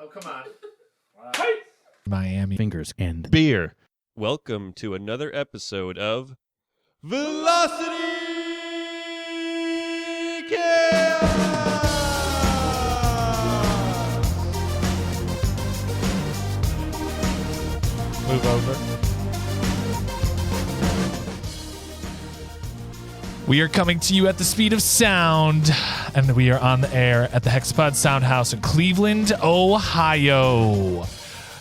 Oh, come on. Wow. Miami fingers and beer. Welcome to another episode of Velocity Chaos! move over. We are coming to you at the speed of sound, and we are on the air at the Hexapod Sound House in Cleveland, Ohio.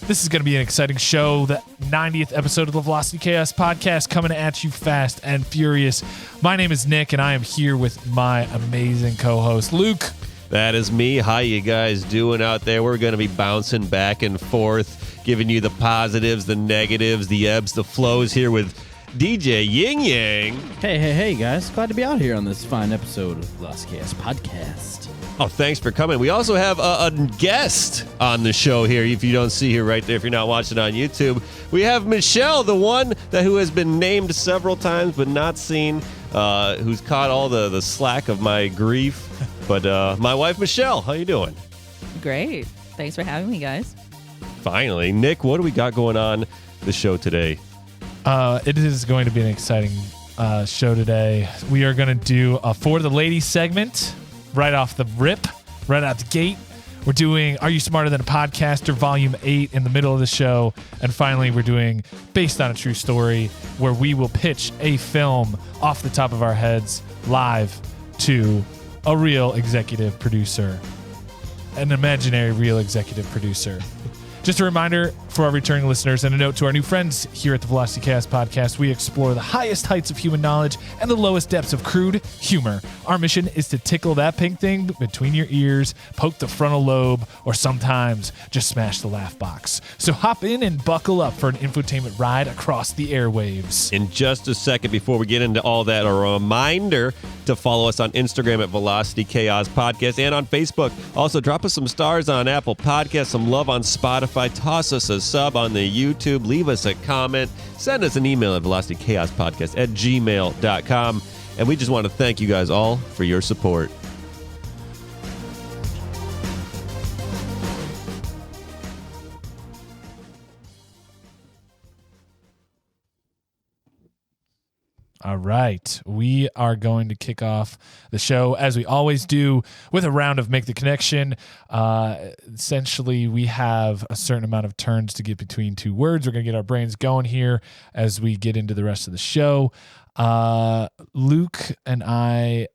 This is going to be an exciting show, the 90th episode of the Velocity Chaos podcast, coming at you fast and furious. My name is Nick, and I am here with my amazing co-host, Luke. That is me. How you guys doing out there? We're going to be bouncing back and forth, giving you the positives, the negatives, the ebbs, the flows here with DJ Yin Yang. Hey, guys. Glad to be out here on this fine episode of Velocity Chaos podcast. Oh, thanks for coming. We also have a guest on the show here. If you don't see her right there, if you're not watching on YouTube, we have Michelle, the one who has been named several times but not seen, who's caught all the slack of my grief. But my wife, Michelle, how you doing? Great. Thanks for having me, guys. Finally. Nick, what do we got going on the show today? It is going to be an exciting show today. We are going to do a For the Ladies segment right off the rip, right out the gate. We're doing Are You Smarter Than a Podcaster, Volume 8 in the middle of the show. And finally, we're doing Based on a True Story, where we will pitch a film off the top of our heads live to a real executive producer, an imaginary real executive producer. Just a reminder for our returning listeners and a note to our new friends here at the Velocity Chaos podcast, we explore the highest heights of human knowledge and the lowest depths of crude humor. Our mission is to tickle that pink thing between your ears, poke the frontal lobe, or sometimes just smash the laugh box. So hop in and buckle up for an infotainment ride across the airwaves. In just a second, before we get into all that, a reminder to follow us on Instagram at Velocity Chaos Podcast and on Facebook. Also, drop us some stars on Apple Podcasts, some love on Spotify. Toss us a sub on the YouTube. Leave us a comment. Send us an email at velocitychaospodcast@gmail.com. And we just want to thank you guys all for your support. All right, we are going to kick off the show, as we always do, with a round of Make the Connection. Essentially, we have a certain amount of turns to get between two words. We're going to get our brains going here as we get into the rest of the show. Luke and I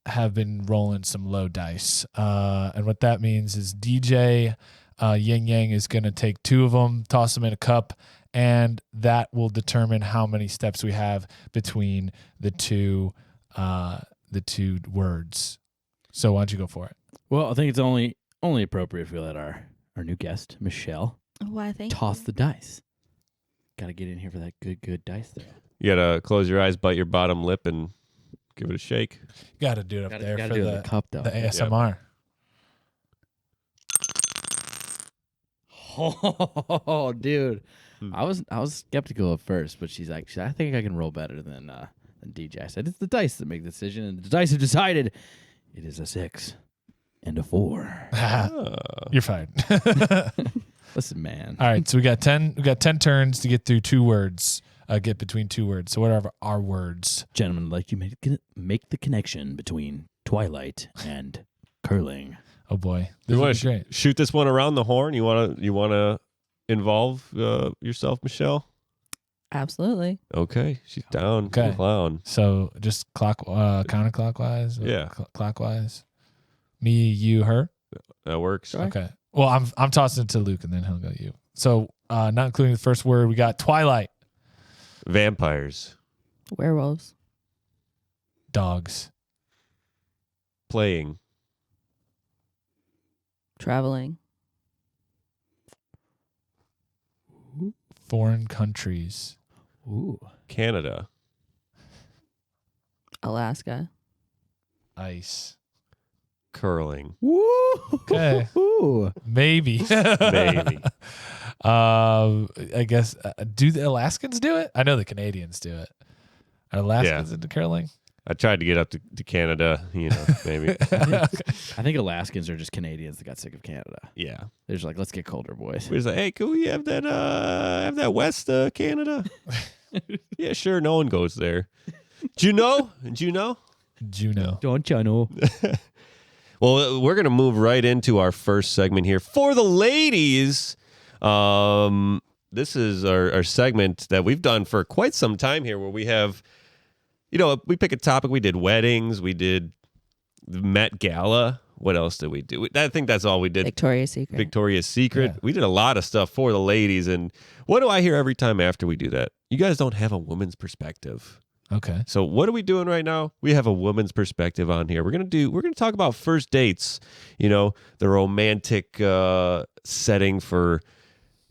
have been rolling some low dice, and what that means is DJ Yin Yang is going to take two of them, toss them in a cup, and that will determine how many steps we have between the two words. So why don't you go for it? Well, I think it's only appropriate if we let our new guest, Michelle, Why, thank toss you. the dice. Got to get in here for that good dice there. You got to close your eyes, bite your bottom lip, and give it a shake. You got to do it up there for the cup, though. the ASMR. Oh, dude. I was skeptical at first, but she's like, I think I can roll better than DJ. I said, it's the dice that make the decision, and the dice have decided it is a 6 and a 4. You're fine. Listen, man. All right, so we got 10 turns to get through two words. Get between two words. So what are our words? Gentlemen, I'd like you make the connection between Twilight and curling. Oh boy, You this want is great. to shoot this one around the horn? You want to involve yourself, Michelle? Absolutely. Okay, she's down. Okay. Clown. So just counterclockwise. Yeah. Clockwise. Me, you, her. That works. Sure. Okay. Well, I'm tossing it to Luke, and then he'll go you. So not including the first word, we got Twilight. Vampires. Werewolves. Dogs. Playing. Traveling. Foreign countries. Ooh. Canada. Alaska. Ice. Curling. Woo! Okay. Maybe. Maybe. I guess, do the Alaskans do it? I know the Canadians do it. Are Alaskans into curling? I tried to get up to Canada, maybe. I think Alaskans are just Canadians that got sick of Canada. Yeah. They're just like, let's get colder, boys. We're just like, hey, can we have that West Canada? Yeah, sure. No one goes there. Juno? Juno. Don't you know? Well, we're going to move right into our first segment here. For the ladies, this is our segment that we've done for quite some time here where we have, we pick a topic. We did weddings. We did the Met Gala. What else did we do? I think that's all we did. Victoria's Secret. Victoria's Secret. Yeah. We did a lot of stuff for the ladies. And what do I hear every time after we do that? You guys don't have a woman's perspective. Okay. So what are we doing right now? We have a woman's perspective on here. We're gonna talk about first dates. The romantic setting for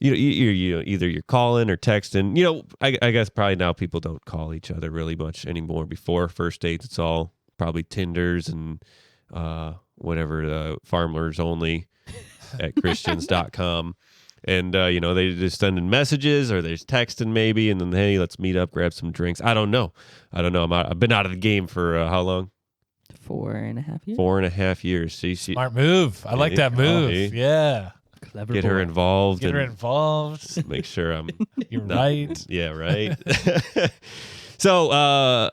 either you're calling or texting. I guess probably now people don't call each other really much anymore. Before first dates, it's all probably Tinders and whatever the farmers only at Christians.com. And, they just sending messages or they're texting maybe. And then, hey, let's meet up, grab some drinks. I don't know. I've been out of the game for how long? 4.5 years. 4.5 years. See, Smart move. I like that move. Yeah. Clever get her boy. involved. Get her involved. Make sure I'm. You're right. Yeah, right. So,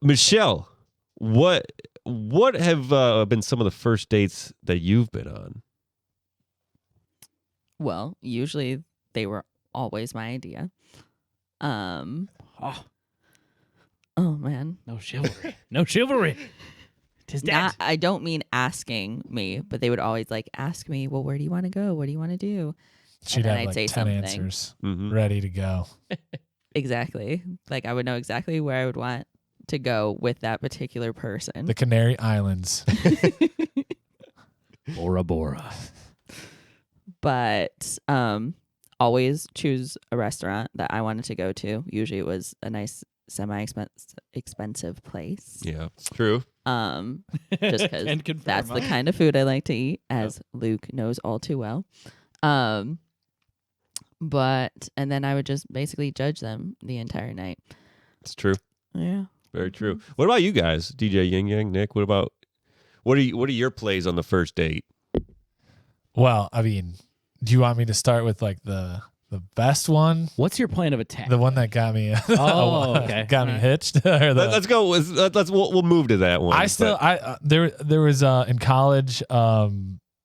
Michelle, what have been some of the first dates that you've been on? Well, usually they were always my idea. Oh man. No chivalry. No chivalry. Tis dead. I don't mean asking me, but they would always ask me, well, where do you want to go? What do you want to do? She'd then have I'd say 10 something. answers Mm-hmm. ready to go. Exactly. I would know exactly where I would want to go with that particular person. The Canary Islands. Bora Bora. But always choose a restaurant that I wanted to go to. Usually it was a nice semi-expensive place. Yeah, Just true. because Can confirm, that's the huh? kind of food I like to eat, as Luke knows all too well. And then I would just basically judge them the entire night. It's true. Yeah. Very true. What about you guys, DJ Yin Yang, Nick? What are your plays on the first date? Well, I mean, do you want me to start with the best one? What's your plan of attack? The one that got me okay. got me hitched? Or Let's go. We'll move to that one. There was in college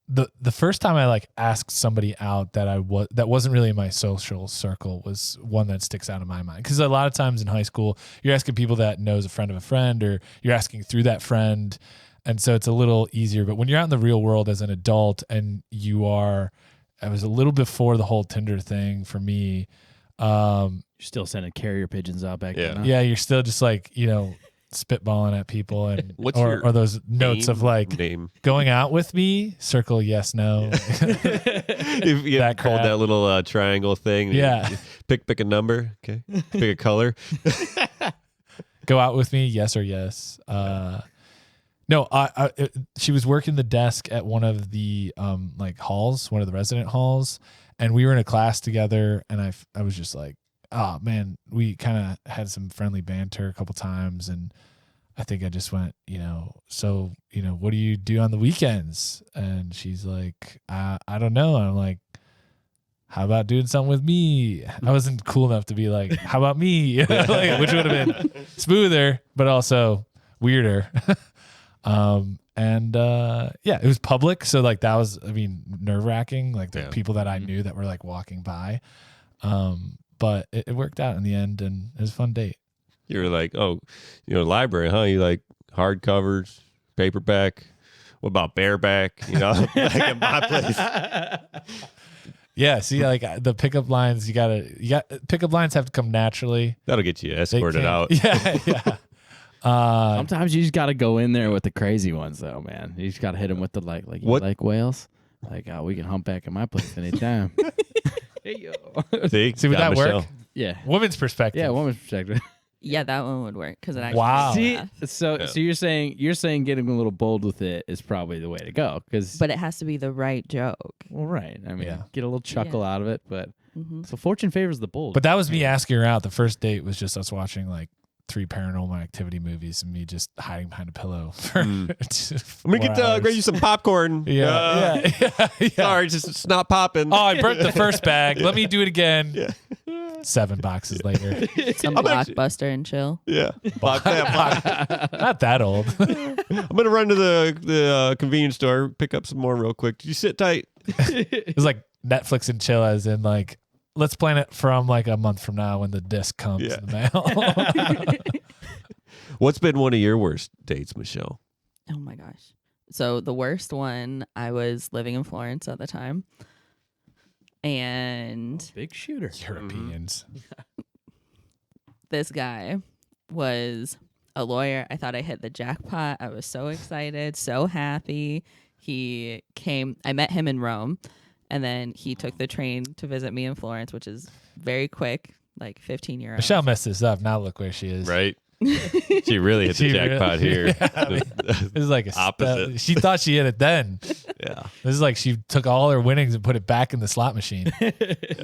the first time I asked somebody out that wasn't really in my social circle was one that sticks out in my mind, because a lot of times in high school you're asking people that knows a friend of a friend, or you're asking through that friend, and so it's a little easier. But when you're out in the real world as an adult and I was a little before the whole Tinder thing for me. You're still sending carrier pigeons out back then. Huh? Yeah, you're still just spitballing at people, and What's your or those notes of name? going out with me, circle yes, no. If you That hold crap. that little triangle thing. Yeah. You pick a number. Okay. Pick a color. Go out with me, yes or yes. No, she was working the desk at one of the halls, one of the resident halls, and we were in a class together, and I was just like, oh man, we kind of had some friendly banter a couple times, and I think I just went, so what do you do on the weekends? And she's like, I don't know. And I'm like, how about doing something with me? I wasn't cool enough to be like, how about me? Which would have been smoother, but also weirder. It was public. So that was, nerve wracking, the people that I knew that were walking by. But it worked out in the end, and it was a fun date. You were like, library, huh? You like hardcovers, paperback. What about bareback? Like at my place. Yeah. See, the pickup lines, pickup lines have to come naturally. That'll get you They escorted can't- out. Yeah. Sometimes you just got to go in there with the crazy ones, though, man. You just got to hit them with the you What? like whales? We can hump back at my place anytime. Hey, yo. See, See, would got that work? Michelle. Yeah. Woman's perspective. Yeah, woman's perspective. Yeah, that one would work because it actually Wow. makes me See, laugh. so you're saying getting a little bold with it is probably the way to go, because But it has to be the right joke. well, right. Yeah. Get a little chuckle Yeah. out of it, but Mm-hmm. so fortune favors the bold. But that was me asking her out. The first date was just us watching 3 Paranormal Activity movies and me just hiding behind a pillow. For I'm gonna grab you some popcorn. Yeah. Sorry, just it's not popping. Oh, I burnt the first bag. Let me do it again. Yeah. 7 boxes later. Some Blockbuster and chill. Yeah. Not that old. I'm gonna run to the convenience store, pick up some more real quick. Did you sit tight? It was like Netflix and chill, as in like, let's plan it from like a month from now when the disc comes in the mail. What's been one of your worst dates, Michelle? Oh my gosh. So the worst one, I was living in Florence at the time. And Big shooter. Europeans. this guy was a lawyer. I thought I hit the jackpot. I was so excited, so happy. I met him in Rome, and then he took the train to visit me in Florence, which is very quick, like 15 euros. Michelle messed this up. Now look where she is. Right. She really hit the jackpot here. Yeah, it was like a opposite. She thought she hit it then. Yeah. This is like she took all her winnings and put it back in the slot machine.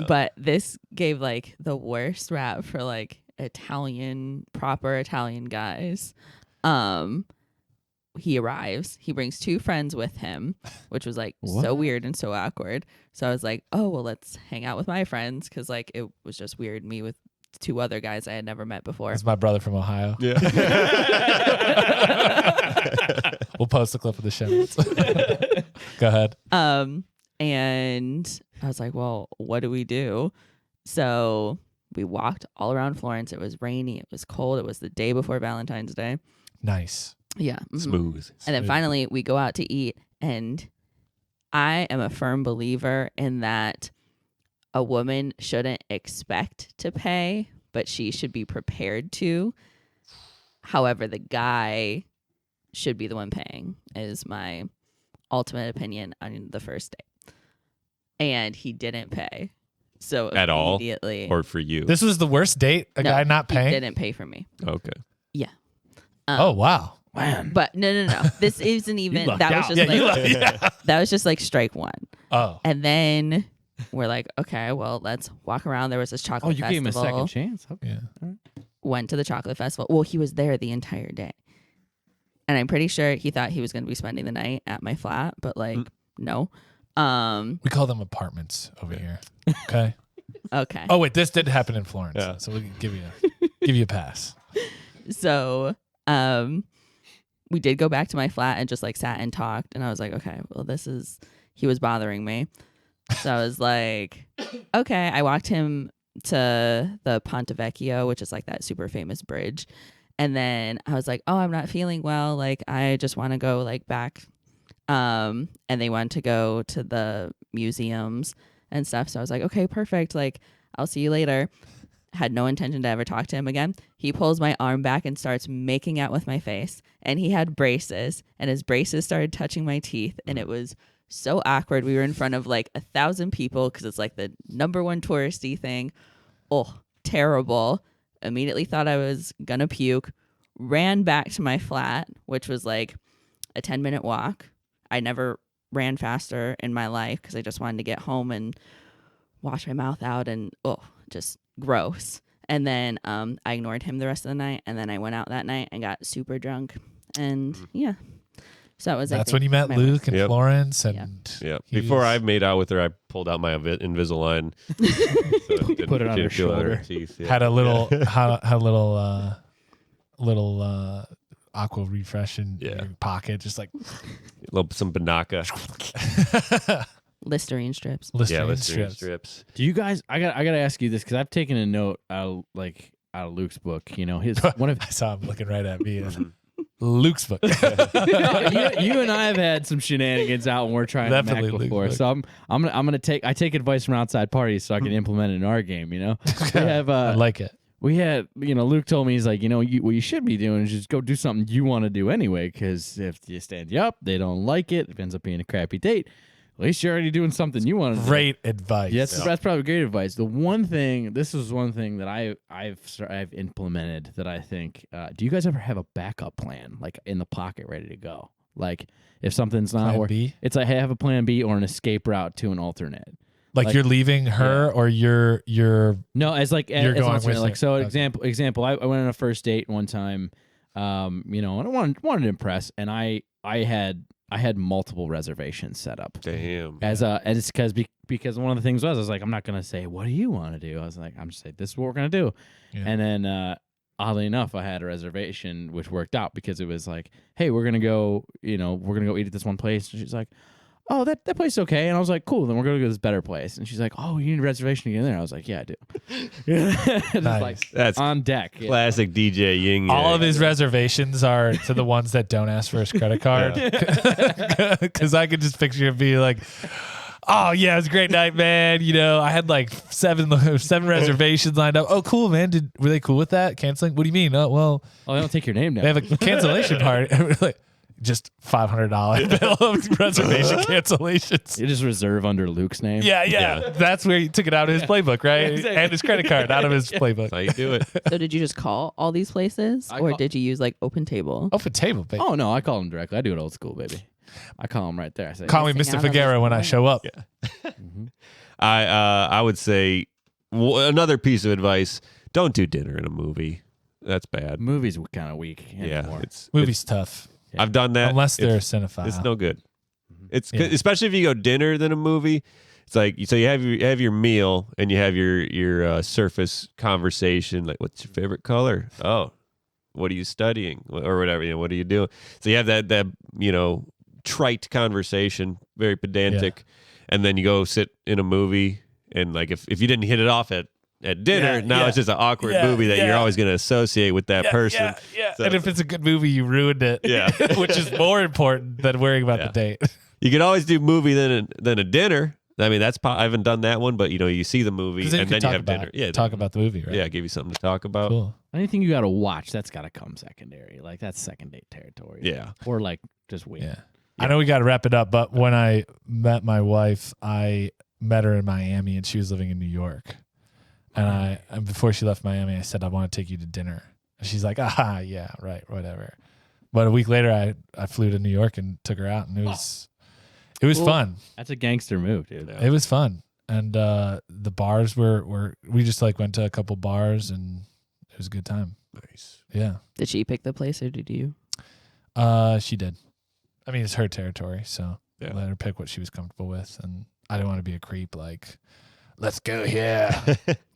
But this gave like the worst rap for like proper Italian guys. He arrives. He brings 2 friends with him, which was like so weird and so awkward. So I was like, oh, well, let's hang out with my friends, because like it was just weird. Me with 2 other guys I had never met before. It's my brother from Ohio. Yeah. We'll post a clip of the show notes. Go ahead. And I was like, well, what do we do? So we walked all around Florence. It was rainy. It was cold. It was the day before Valentine's Day. Nice. Yeah. Smooth. And then finally we go out to eat, and I am a firm believer in that a woman shouldn't expect to pay, but she should be prepared to. However, the guy should be the one paying, is my ultimate opinion on the first date. And he didn't pay. So At all? immediately, Or for you? This was the worst date? A guy not he paying? didn't pay for me. Okay. Yeah. Oh, wow. Man. But no. This isn't even. lucked That was out. just that was just like strike 1. Oh. And then we're like, okay, well, let's walk around. There was this chocolate you festival. gave him a second chance. Okay. Yeah. Went to the chocolate festival. Well, he was there the entire day. And I'm pretty sure he thought he was going to be spending the night at my flat, but like, no. We call them apartments over here. Okay. Okay. Oh, wait. This did happen in Florence. Yeah. So we can give you a pass. So, we did go back to my flat and just like sat and talked. And I was like, okay, well, he was bothering me. So I was like, okay. I walked him to the Ponte Vecchio, which is like that super famous bridge. And then I was like, oh, I'm not feeling well. Like, I just want to go like back. And they wanted to go to the museums and stuff. So I was like, okay, perfect. Like, I'll see you later. Had no intention to ever talk to him again. He pulls my arm back and starts making out with my face. And he had braces, and his braces started touching my teeth. And it was so awkward. We were in front of like 1,000 people because it's like the #1 touristy thing. Oh, terrible. Immediately thought I was gonna puke. Ran back to my flat, which was like a 10-minute walk. I never ran faster in my life because I just wanted to get home and wash my mouth out, and just gross. And then I ignored him the rest of the night, and then I went out that night and got super drunk. And yeah. So it was That's when you met Luke and Yep. Florence, and Yeah. Before I made out with her, I pulled out my Invisalign. So it didn't- Put it on her didn't feel out her shoulder. teeth. Yeah. had a little aqua refresh in your pocket, just like Some Banaka. Listerine strips. Listerine Listerine strips. strips. Do you guys? I gotta ask you this because I've taken a note out of Luke's book. You know, his one of I saw him looking right at me. Luke's book. you and I have had some shenanigans out when we're trying Definitely to Mac Luke's before. book. So I'm gonna take advice from outside parties so I can implement it in our game. You know, we have I like it. we had Luke told me, he's like, what you should be doing is just go do something you want to do anyway, because if you stand you up, they don't like it. It ends up being a crappy date. At least you're already doing something you want to do. Great advice. Yes, that's probably great advice. This is one thing that I've implemented that I think. Do you guys ever have a backup plan, like in the pocket, ready to go? Like if something's not Plan working, B? it's like, hey, I have a plan B or an escape route to an alternate. Like you're leaving her, or you're no, as like you're as going alternate, with like her. so. Okay. Example. I went on a first date one time, and I wanted to impress, and I had multiple reservations set up. Damn. As because one of the things was I was like, I'm not gonna say what do you want to do. I was like, I'm just saying this is what we're gonna do, and then oddly enough, I had a reservation which worked out because it was like, hey, we're gonna go eat at this one place, and she's like, oh, that place is okay. And I was like, cool, then we're going to go to this better place. And she's like, oh, you need a reservation to get in there. I was like, yeah, I do. Nice. Like, That's on deck. Yeah. classic DJ Yin Yang. all of his reservations are to the ones that don't ask for his credit card. Because I could just picture him being like, oh, yeah, it was a great night, man. I had like seven reservations lined up. Oh, cool, man. Were they cool with that? Canceling? What do you mean? Oh, well, They don't take your name down. they have a cancellation party. Like, just $500 bill of reservation cancellations. You just reserve under Luke's name. Yeah. That's where he took it out of his playbook, right? Exactly. And his credit card out of his playbook. That's how you do it. So did you just call all these places, or did you use like Open Table? Open table, baby. Oh, no, I call him directly. I do it old school, baby. I call him right there. I say, Call me Missing Mr. out on Figueroa this when I night. show up. I would say another piece of advice: don't do dinner in a movie. That's bad. movies kind of weak Yeah, anymore. Movie's tough. I've done that. Unless they're a It's cinephile. no good. It's Yeah. especially if you go dinner than a movie. It's like so you have your meal and you have your surface conversation like what's your favorite color? Oh, what are you studying or whatever? What are you doing? So you have that trite conversation, very pedantic, and then you go sit in a movie and like if you didn't hit it off at dinner, now it's just an awkward movie that you're always going to associate with that person. Yeah. So- And if it's a good movie, you ruined it. Yeah. Which is more important than worrying about the date. You could always do movie than a dinner. I mean, I haven't done that one, but you see the movie and then you have dinner. Yeah, talk about the movie, right? Yeah, give you something to talk about. Cool. Anything you got to watch, that's got to come secondary. Like, that's second date territory. Yeah. Or, like, just wait. Yeah. I know we got to wrap it up, but when I met my wife, I met her in Miami and she was living in New York. And before she left Miami, I said, I want to take you to dinner. And she's like, yeah, right, whatever. But a week later, I flew to New York and took her out, and it was fun. That's a gangster move, dude. It was fun. And the bars were we just like went to a couple bars, and it was a good time. Nice. Yeah. Did she pick the place, or did you? She did. I mean, it's her territory, so Yeah. let her pick what she was comfortable with. And I didn't want to be a creep like, let's go here.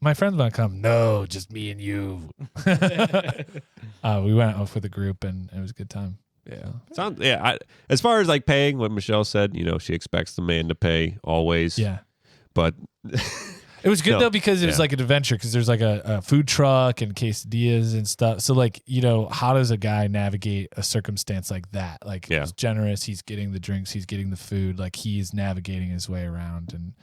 My friends want to come. No, just me and you. We went off with a group, and it was a good time. Yeah. As far as like paying, what Michelle said, she expects the man to pay always. Yeah. But It was good No. though because it was like an adventure because there's like a food truck and quesadillas and stuff. So like, how does a guy navigate a circumstance like that? Like he's generous, he's getting the drinks, he's getting the food, like he's navigating his way around. And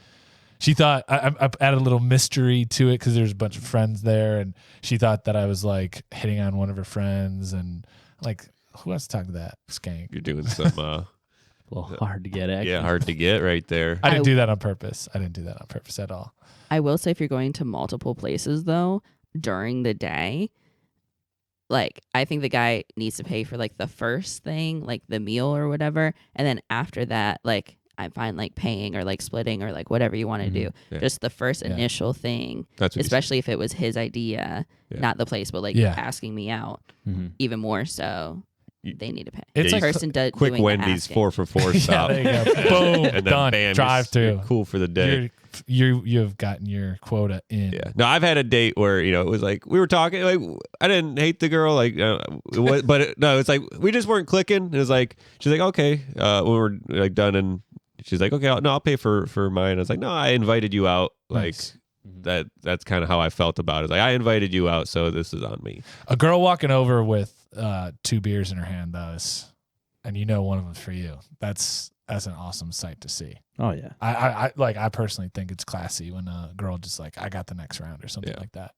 she thought I added a little mystery to it because there's a bunch of friends there, and she thought that I was like hitting on one of her friends, and like, who wants to talk to that skank? you're doing some A little hard to get at. hard to get right there. I didn't do that on purpose. I didn't do that on purpose at all. I will say if you're going to multiple places though during the day, like I think the guy needs to pay for like the first thing, like the meal or whatever, and then after that, like I'm fine like paying or like splitting or like whatever you want to do. Yeah. Just the first initial thing, That's what especially if it was his idea, not the place, but like asking me out, even more so. They need to pay. It's The like person quick doing the Wendy's asking. 4 for $4 stop. there you go. Boom, and then done. bam, Drive you're through. cool for the day. You've gotten your quota in. Yeah. No, I've had a date where it was like we were talking. Like I didn't hate the girl. Like, it's like we just weren't clicking. It was like she's like okay when we're like done, and she's like okay, I'll pay for mine. I was like no, I invited you out. Like Nice. that's kind of how I felt about it. Like I invited you out, so this is on me. A girl walking over with 2 beers in her hand, though, and one of them's for you. That's an awesome sight to see. Oh, yeah. I personally think it's classy when a girl just like, I got the next round or something like that.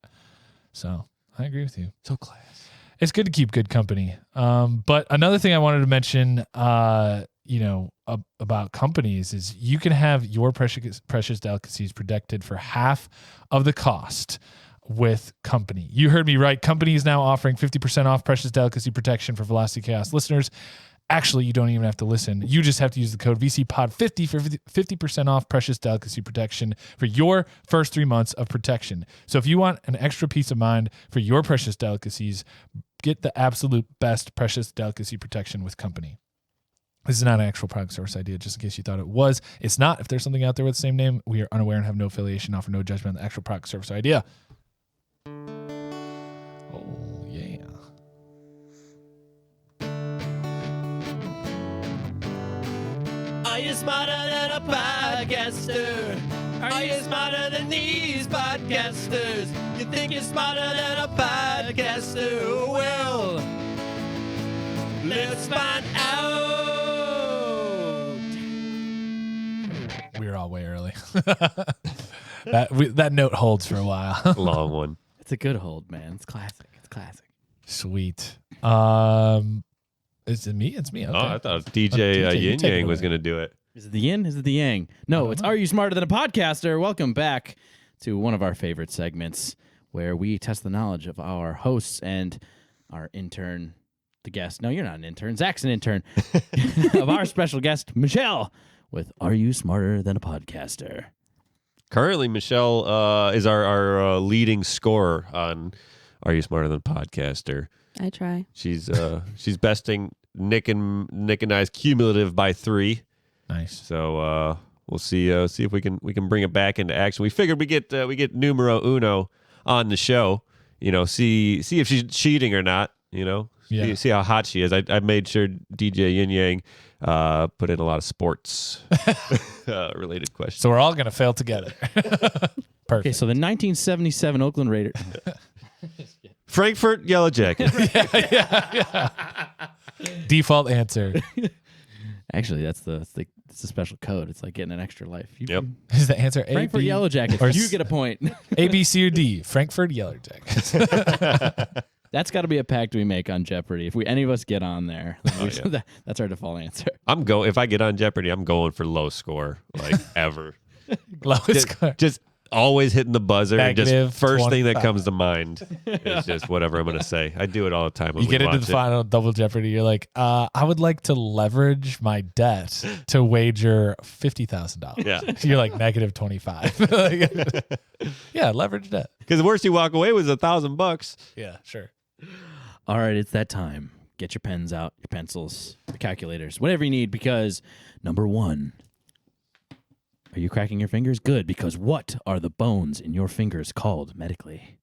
So I agree with you. So class. It's good to keep good company. But another thing I wanted to mention, about companies is you can have your precious delicacies protected for half of the cost with Company. You heard me right. Company is now offering 50% off precious delicacy protection for Velocity Chaos listeners Actually, you don't even have to listen. You just have to use the code VCPOD50 for 50% off Precious Delicacy protection for your first 3 months of protection. So if you want an extra peace of mind for your precious delicacies, get the absolute best Precious Delicacy protection with Company. This is not an actual product source idea, just in case you thought it was. It's not. If there's something out there with the same name, we are unaware and have no affiliation, offer no judgment on the actual product service idea. Oh, yeah. Are you smarter than a podcaster? Are you smarter than these podcasters? You think you're smarter than a podcaster? Well, let's find out. We were all way early. That note holds for a while. Long one. It's a good hold, man. It's classic. It's classic. Sweet. Is it me? It's me. Okay. Oh, I thought DJ, DJ, you Yin take it Yang was away. going to do it. Is it the yin? Is it the yang? No, it's Are You Smarter Than a Podcaster? Welcome back to one of our favorite segments where we test the knowledge of our hosts and our intern, the guest. No, you're not an intern. Zach's an intern. Of our special guest, Michelle, with Are You Smarter Than a Podcaster? Currently, Michelle is our leading scorer on Are You Smarter Than a Podcaster? I try. She's besting Nick and I's cumulative by 3. Nice. So we'll see if we can bring it back into action. We figured we get numero uno on the show. You know, see if she's cheating or not. You know, Yeah. see how hot she is. I made sure DJ Yin Yang put in a lot of sports related questions. So we're all going to fail together. Perfect. Okay, so the 1977 Oakland Raiders. Frankfurt Yellow Jackets. Default answer. Actually, that's the special code. It's like getting an extra life. Yep. Is the answer A, Frankfurt B, Yellow Jackets. or You get a point. A, B, C, or D? Frankfurt Yellow Jackets. That's got to be a pact we make on Jeopardy. If any of us get on there, then that's our default answer. If I get on Jeopardy, I'm going for low score, like ever. Lowest score. Just always hitting the buzzer and Negative just first thing that 25. comes to mind is just whatever I'm going to say. I do it all the time when You we get into watch the it. final double Jeopardy. You're like, I would like to leverage my debt to wager $50,000. Yeah. You're like negative 25. Yeah, leverage debt. Because the worst you walk away was $1,000. Yeah, sure. All right, it's that time. Get your pens out, your pencils, your calculators, whatever you need, because number 1, are you cracking your fingers? Good, because what are the bones in your fingers called medically?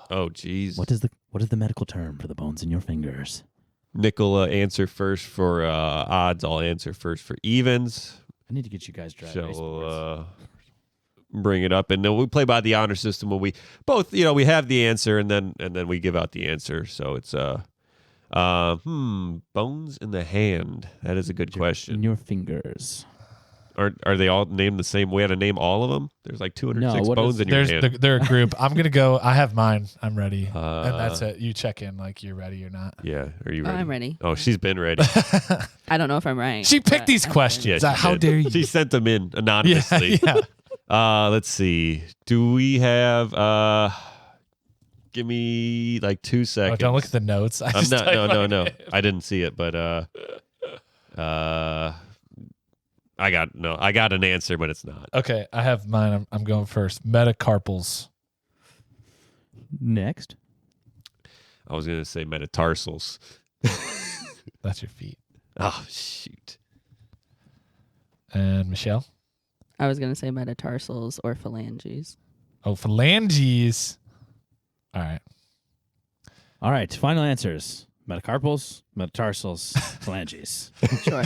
Oh, geez. What is the medical term for the bones in your fingers? Nick will answer first for odds. I'll answer first for evens. I need to get you guys driving. So bring it up, and then we play by the honor system when we both, we have the answer, and then we give out the answer. So it's bones in the hand. That is a good question. In your fingers. Are they all named the same? We had to name all of them. There's like 206 No, bones in your hand. They're a group. I'm going to go. I have mine. I'm ready. Uh, and that's it. You check in like you're ready or not. Yeah. Are you Oh, ready? I'm ready. Oh, she's been ready. I don't know if I'm right. She picked but these I'm questions. Yeah, she How did. dare you? She sent them in anonymously. Yeah. Let's see. Do we have? Give me like 2 seconds. Oh, don't look at the notes. I just typed my No. name. I didn't see it, but I got an answer, but it's not. Okay, I have mine. I'm going first. Metacarpals. Next. I was gonna say metatarsals. That's your feet. Oh shoot. And Michelle? I was gonna say metatarsals or phalanges. Oh, phalanges. All right. All right, final answers. Metacarpals, metatarsals, phalanges. Sure.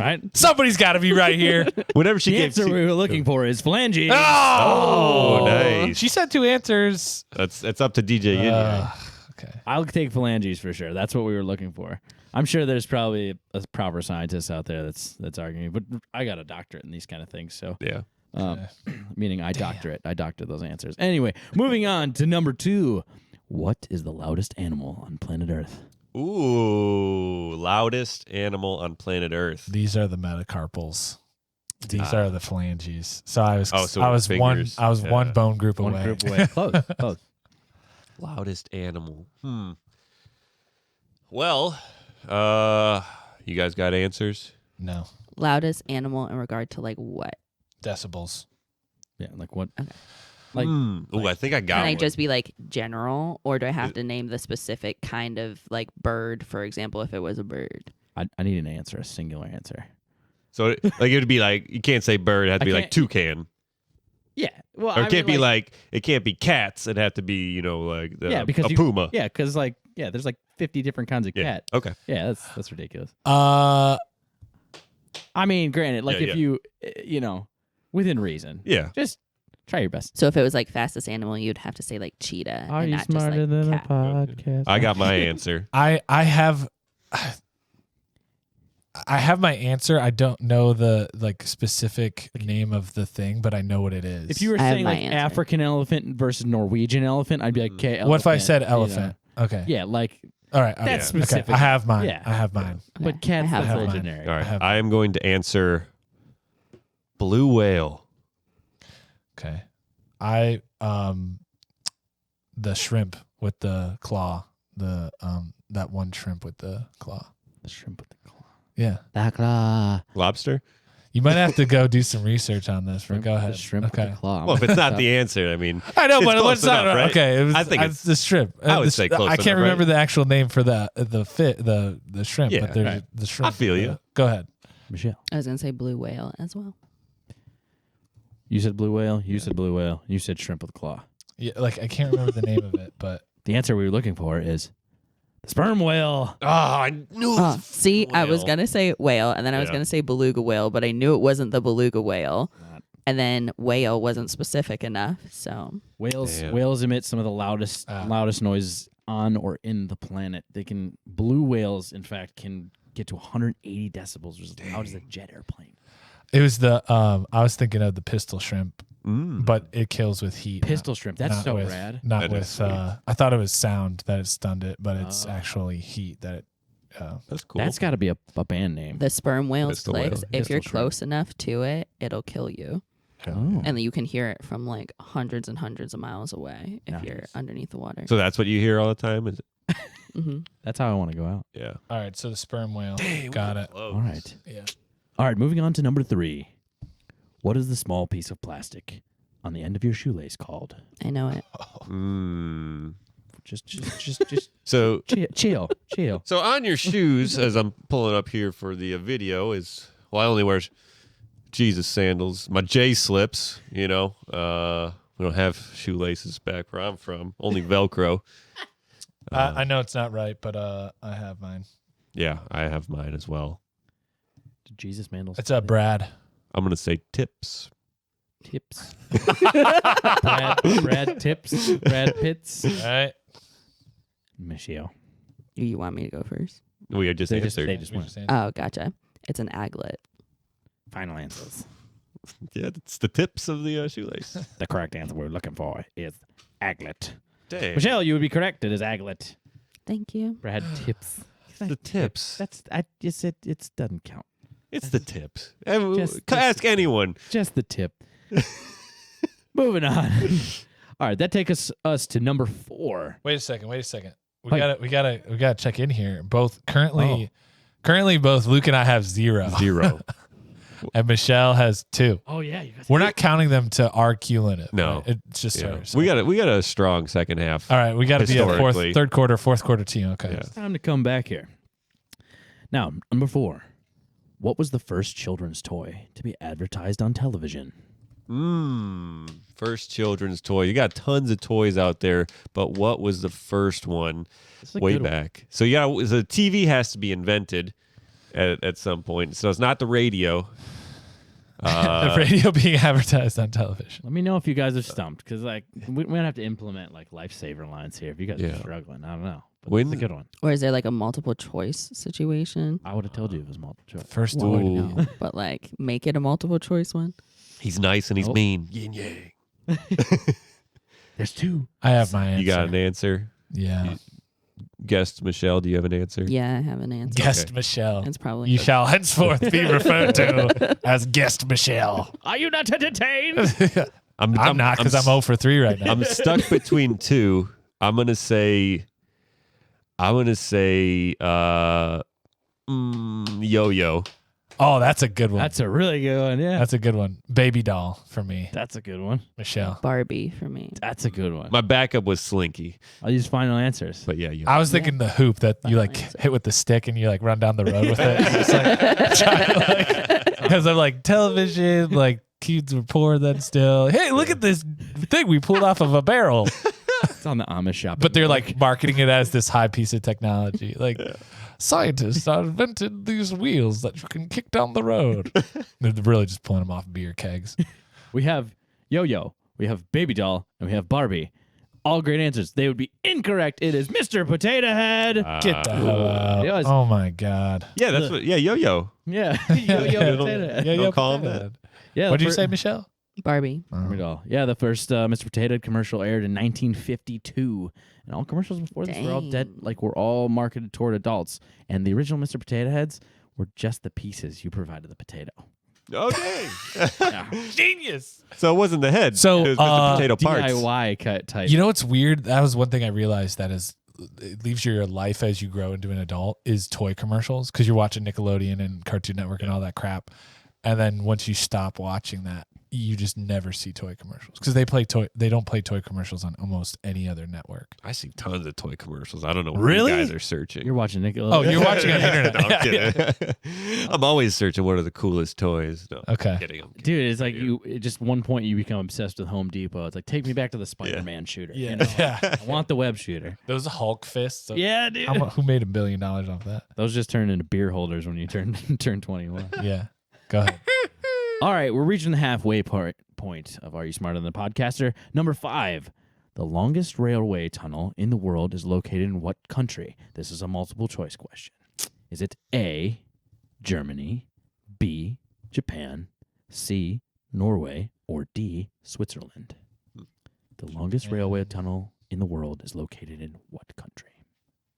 Right? Somebody's got to be right here. Whenever she The gave answer two, we were looking for is phalanges. oh, nice. She said 2 answers. It's up to DJ Yin Yang. Okay. I'll take phalanges for sure. That's what we were looking for. I'm sure there's probably a proper scientist out there that's arguing, but I got a doctorate in these kind of things, so Yeah. meaning I doctor those answers. Anyway, moving on to number 2. What is the loudest animal on planet Earth? Ooh, loudest animal on planet Earth. These are the metacarpals. These are the phalanges. So I was so I was fingers. one bone group One away. group away. Close. Loudest animal. Well, You guys got answers? No. Loudest animal in regard to like what? Decibels. Yeah, like what? Okay. Like, Oh, I think I got Can I one. just be like general, or do I have to name the specific kind of like bird, for example, if it was a bird? I need an answer, a singular answer. So, like, it would be like, you can't say bird. It has to be like toucan. Yeah. Well, Or it can't be like, it can't be cats. It'd have to be, like because a puma. Yeah, because there's like 50 different kinds of cat. Okay. Yeah, that's ridiculous. Uh, I mean, granted, like Yeah, if you, within reason. Yeah. Just try your best. So if it was like fastest animal, you'd have to say like cheetah. Are and you not smarter just, like, than cat. a podcast? I got my answer. I have my answer. I don't know the like specific name of the thing, but I know what it is. If you were I have saying my like answer. African elephant versus Norwegian elephant, I'd be like, okay, what if I elephant, said you know. elephant? Okay. Yeah, like, All right. Okay. That's Okay. specific. I have mine. Yeah. I have mine. Okay, but cats I have that's mine. very generic. All right. have- I am going to answer blue whale. Okay. The shrimp with the claw. That one shrimp with the claw. The shrimp with the claw. Yeah. The claw. Lobster? You might have to go do some research on this, but go The ahead. shrimp okay. with the claw. Well, if it's not the answer, I mean, I know, It's but close what's not enough, right? okay? It was, I think it's the shrimp. I would The say sh- close I can't enough, remember right? the actual name for the shrimp, Yeah, but there's right. the shrimp. I feel you. Go ahead. Michelle. I was gonna say blue whale as well. You said blue whale. You said blue whale. You said shrimp with claw. Yeah, like I can't remember the name of it, but The answer we were looking for is the sperm whale. oh, I knew it was See, I was whale. gonna say whale, and then I was Yeah. gonna say beluga whale, but I knew it wasn't the beluga whale, Not- and then whale wasn't specific enough. So Whales Damn. whales emit some of the loudest noises on or in the planet. Blue whales, in fact, can get to 180 decibels, which is as loud as a jet airplane. it was the I was thinking of the pistol shrimp, Mm. but it kills with heat. Pistol shrimp. That's not so with, rad. Not That is with. sweet. I thought it was sound that it stunned it, but it's Oh. actually heat that it. That's cool. That's got to be a band name. the sperm whale's Pistol clicks. whale. If Pistol you're shrimp. close enough to it, it'll kill you, Oh. and you can hear it from like hundreds and hundreds of miles away if Nice. you're underneath the water. So that's what you hear all the time? Is it? hmm That's how I want to go out. Yeah. All right, so the sperm whale. Got it. Close. All right. Yeah. All right, moving on to number 3. What is the small piece of plastic on the end of your shoelace called? I know it. Mm. Just So, chill. so on your shoes, as I'm pulling up here for the video, is I only wear Jesus sandals. My J slips. We don't have shoelaces back where I'm from. Only Velcro. I know it's not right, but I have mine. Yeah, I have mine as well. Jesus Mandels. It's Brad. I'm gonna say tips. Tips. Brad Tips. Brad Pitts. All right. Michelle. You want me to go first? We had just They just- answered. they just- We went. answered. Oh, gotcha. It's an aglet. Final answers. Yeah, it's the tips of the shoelace. The correct answer we're looking for is aglet. Dang. Michelle, you would be correct. It is aglet. Thank you. Brad Tips. the tips. It doesn't count. It's the tips. Just- Ask anyone. Just the tip. Moving on. All right, that takes us to number 4. Wait a second. We Like- gotta check in here. Both currently both Luke and I have 0. 0. And Michelle has 2. Oh yeah, you guys. We're not counting them to our cumulative. No. right? It's just Yeah. hers. We got a strong second half. All right, we got to be a Historically. third quarter, fourth quarter team. Okay. Yeah. Time to come back here. Now, number 4. What was the first children's toy to be advertised on television? First children's toy. You got tons of toys out there, but what was the first one way back? So yeah, the TV has to be invented at some point. So it's not the radio. The radio being advertised on television. Let me know if you guys are stumped, because we're gonna have to implement lifesaver lines here. If you guys Yeah. are struggling, I don't know. But When- it's a good one. Or is there like a multiple choice situation? I would have told you it was multiple choice. First Well, toy. no, but like make it a multiple choice one. He's nice and he's Oh. mean. Yin yang. There's 2. I have my answer. You got an answer? Yeah. Guest Michelle, do you have an answer? Yeah, I have an answer. Guest Michelle. It's probably You shall henceforth be referred to as Guest Michelle. Are you not entertained? I'm not, because I'm 0 for 3 right now. I'm stuck between 2. I'm gonna say Yo-yo. Oh, that's a good one. That's a really good one. Yeah. That's a good one. Baby doll for me. That's a good one. Michelle. Barbie for me. That's a good one. My backup was Slinky. I'll use final answers. But yeah, you. I was thinking the hoop that you like hit with the stick and you like run down the road with it. Because of like television, like kids were poor then still. Hey, look at this thing we pulled off of a barrel. It's on the Amish shop. But they're like marketing it as this high piece of technology. Like scientists invented these wheels that you can kick down the road. They're really just pulling them off beer kegs. We have Yo-Yo, we have Baby Doll, and we have Barbie. All great answers. They would be incorrect. It is Mr. Potato Head. Get the hell out. It was- Oh my God. Yeah, that's what. Yeah, yo-yo. Yeah. Yo-Yo Potato Head. Yeah, Don't call him that. Yeah, What did you say, Michelle? Barbie. Barbie Doll. Yeah, the first Mr. Potato Head commercial aired in 1952. And all commercials before this were all dead, like were all marketed toward adults. And the original Mr. Potato Heads were just the pieces you provided the potato. Oh, dang. Genius. So it wasn't the head. So, it was the potato parts. DIY cut type. You know what's weird? That was one thing I realized that is it leaves your life as you grow into an adult is toy commercials because you're watching Nickelodeon and Cartoon Network and all that crap. And then once you stop watching that, you just never see toy commercials because they don't play toy commercials on almost any other network. I see tons of toy commercials. I don't know what Really? you guys are searching. You're watching Nickelodeon. Oh, you're watching on the internet. No, I'm kidding. I'm always searching what are the coolest toys. No, Okay. I'm kidding. Dude, it's like just one point you become obsessed with Home Depot. It's like, take me back to the Spider-Man shooter. Yeah. You know? Yeah. I want the web shooter. Those Hulk fists. Yeah, dude. Who made $1 billion off that? Those just turn into beer holders when you turn 21. Yeah. Go ahead. All right, we're reaching the halfway point of Are You Smarter Than a Podcaster? Number 5. The longest railway tunnel in the world is located in what country? This is a multiple choice question. Is it A, Germany, B, Japan, C, Norway, or D, Switzerland? The longest railway tunnel in the world is located in what country?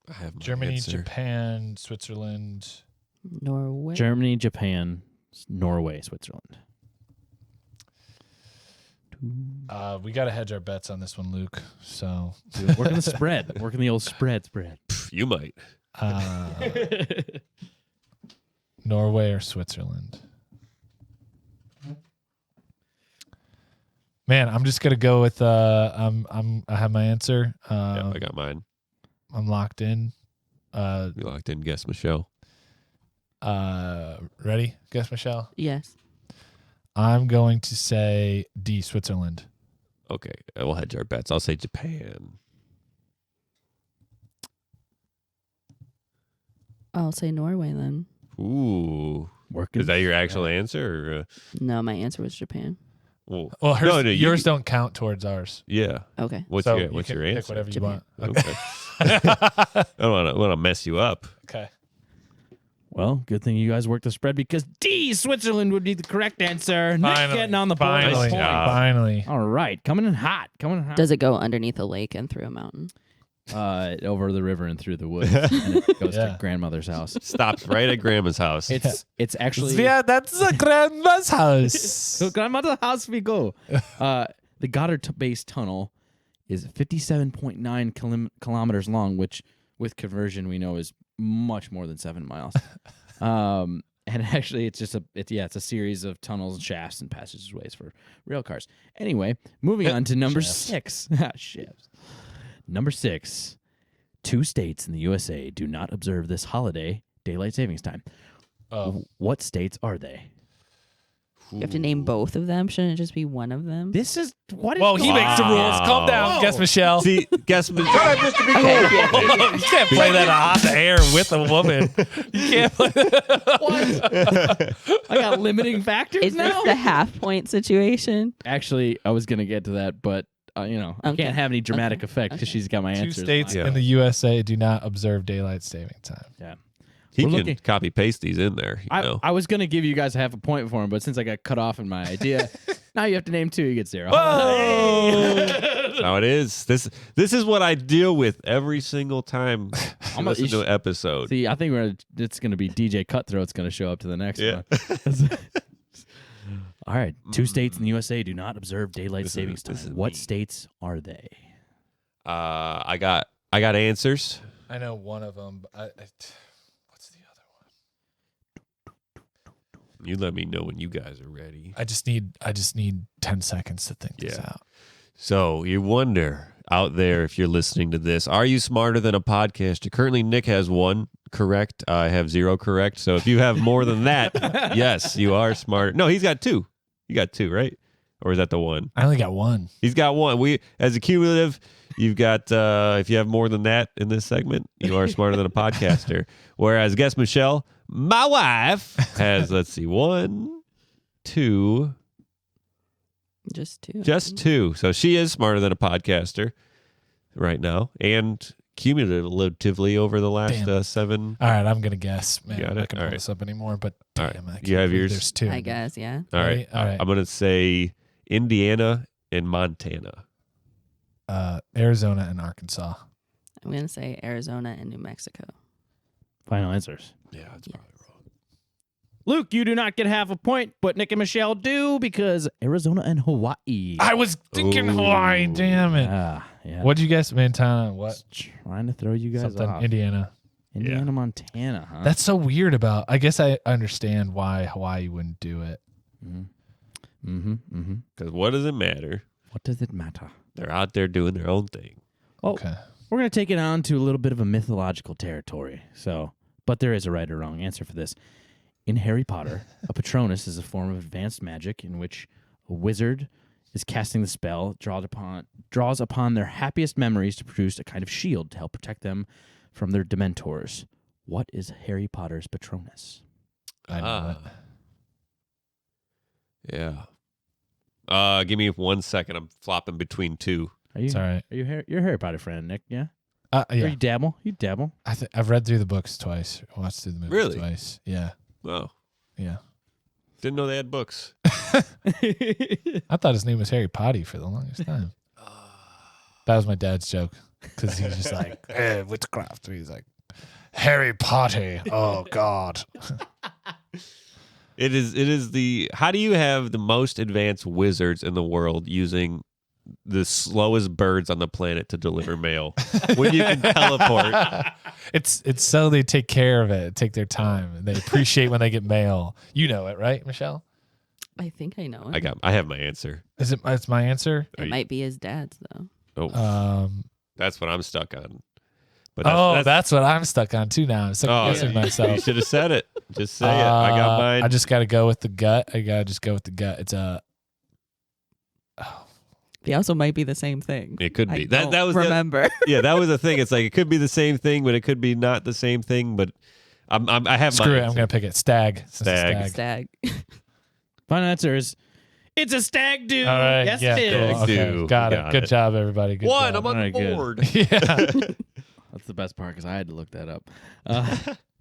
I have my Germany, answer. Japan, Switzerland. Norway. Germany, Japan, Norway, Switzerland. We got to hedge our bets on this one, Luke. So Working the spread. Working the old spread. Pff, you might. Norway or Switzerland. Man, I'm just gonna go with I have my answer. Yeah, I got mine. I'm locked in. You locked in. Guess Michelle. Ready? Guess Michelle. Yes. I'm going to say D, Switzerland. Okay, we'll hedge our bets. I'll say Japan. I'll say Norway then. Ooh, Working. is that your actual answer? Or, No, my answer was Japan. well, Well, no, you yours can- don't count towards ours. Yeah. Okay. What's So your you What's can your pick answer? whatever you Japan. want. Okay. I don't want to mess you up. Okay. Well, good thing you guys worked the spread because D, Switzerland would be the correct answer. Nick getting on the board. Finally. Nice job. Finally. All right, coming in hot. Does it go underneath a lake and through a mountain? Over the river and through the woods, and it goes Yeah. to grandmother's house. Stops right at Grandma's house. It's actually Yeah, that's a grandma's house. so grandmother's house we go. The Goddard-based tunnel is 57.9 kilometers long, which with conversion we know is much more than 7 miles. And actually, it's a series of tunnels and shafts and passageways for rail cars. Anyway, moving on to number 6. Shafts. Number 6. 2 states in the USA do not observe this holiday, daylight savings time. Oh. What states are they? You have to name both of them. Shouldn't it just be one of them? This is what is Well, he makes the rules. Calm down. Guess Michelle. See, guess You can't play that on the air with a woman. You can't play I got limiting factors Is now. this the half point situation? Actually, I was gonna get to that, but I Okay. can't have any dramatic effect because she's got my 2 answers. states Yeah. in the USA do not observe daylight saving time. Yeah. he We're can looking- copy paste these in there. You know. I was gonna give you guys half a point for him, but since I got cut off in my idea, now you have to name 2. You get 0. That's how it is. This is what I deal with every single time I listen to an episode. See, I think it's gonna be DJ Cutthroat's gonna show up to the next Yeah. one. All right, 2 states in the USA do not observe daylight This is- savings this is time. What me. states are they? I got answers. I know one of them. But what's the other one? You let me know when you guys are ready. I just need 10 seconds to think this out. So you wonder out there, if you're listening to this, are you smarter than a podcaster? Currently, Nick has 1 correct. I have 0 correct. So if you have more than that, yes, you are smarter. No, he's got 2. You got 2, right? Or is that the 1? I only got 1. He's got 1. We, as a cumulative, you've got, if you have more than that in this segment, you are smarter than a podcaster. Whereas guess Michelle, my wife, has, let's see, 1, 2. Just 2. Just 2. So she is smarter than a podcaster right now. And cumulatively over the last 7. All right, I'm going to guess. Man, Got I'm it? not going to All pull right. this up anymore, but All right. damn, I can't You have believe yours? There's 2. I guess, yeah. All right. All right. I'm going to say Indiana and Montana. Arizona and Arkansas. I'm going to say Arizona and New Mexico. Final answers. Yeah, that's Yes. probably wrong. Luke, you do not get half a point, but Nick and Michelle do because Arizona and Hawaii. I was thinking Ooh. Hawaii. Damn it. Yeah. What'd you guess, Montana? What? Trying to throw you guys Something off. Indiana. Indiana, Montana, huh? That's so weird about. I guess I understand why Hawaii wouldn't do it. Because what does it matter? What does it matter? They're out there doing their own thing. Oh, Okay. we're going to take it on to a little bit of a mythological territory. So, but there is a right or wrong answer for this. In Harry Potter, a Patronus is a form of advanced magic in which a wizard is casting the spell, draws upon their happiest memories to produce a kind of shield to help protect them from their dementors. What is Harry Potter's Patronus? I know it. Yeah. Give me 1 second. I'm flopping between 2. Are you? It's all right. Are you? You're a Harry Potter fan, Nick? Yeah. Or Yeah. you dabble? You dabble? I've read through the books twice. Watched through the movies Really? twice. Yeah. Oh, Yeah. didn't know they had books. I thought his name was Harry Potty for the longest time. That was my dad's joke because he's just like, hey, witchcraft. He's like, Harry Potty. Oh, God. It is the. How do you have the most advanced wizards in the world using the slowest birds on the planet to deliver mail when you can teleport? It's so they take care of it, take their time, and they appreciate when they get mail. You know it, right, Michelle? I think I know it. I have my answer. Is it? It's my answer. It might be his dad's, though. Oh, that's what I'm stuck on. But that's what I'm stuck on too now. I'm second guessing You myself. should have said it. Just say it. I got mine. I just got to go with the gut. I got to just go with the gut. It's a. They also might be the same thing. It could be. I That don't was remember. Yeah, that was the thing. It's like it could be the same thing, but it could be not the same thing. But I have Screw my it. I'm gonna pick it. Stag. It's a Stag. Stag. Final answer is it's a stag do. All right. Yes, yeah. it is. Cool. Okay. do. Got it. Got Good it. job, everybody. Good one. job. I'm on the Alright, good. board. Yeah. That's the best part because I had to look that up.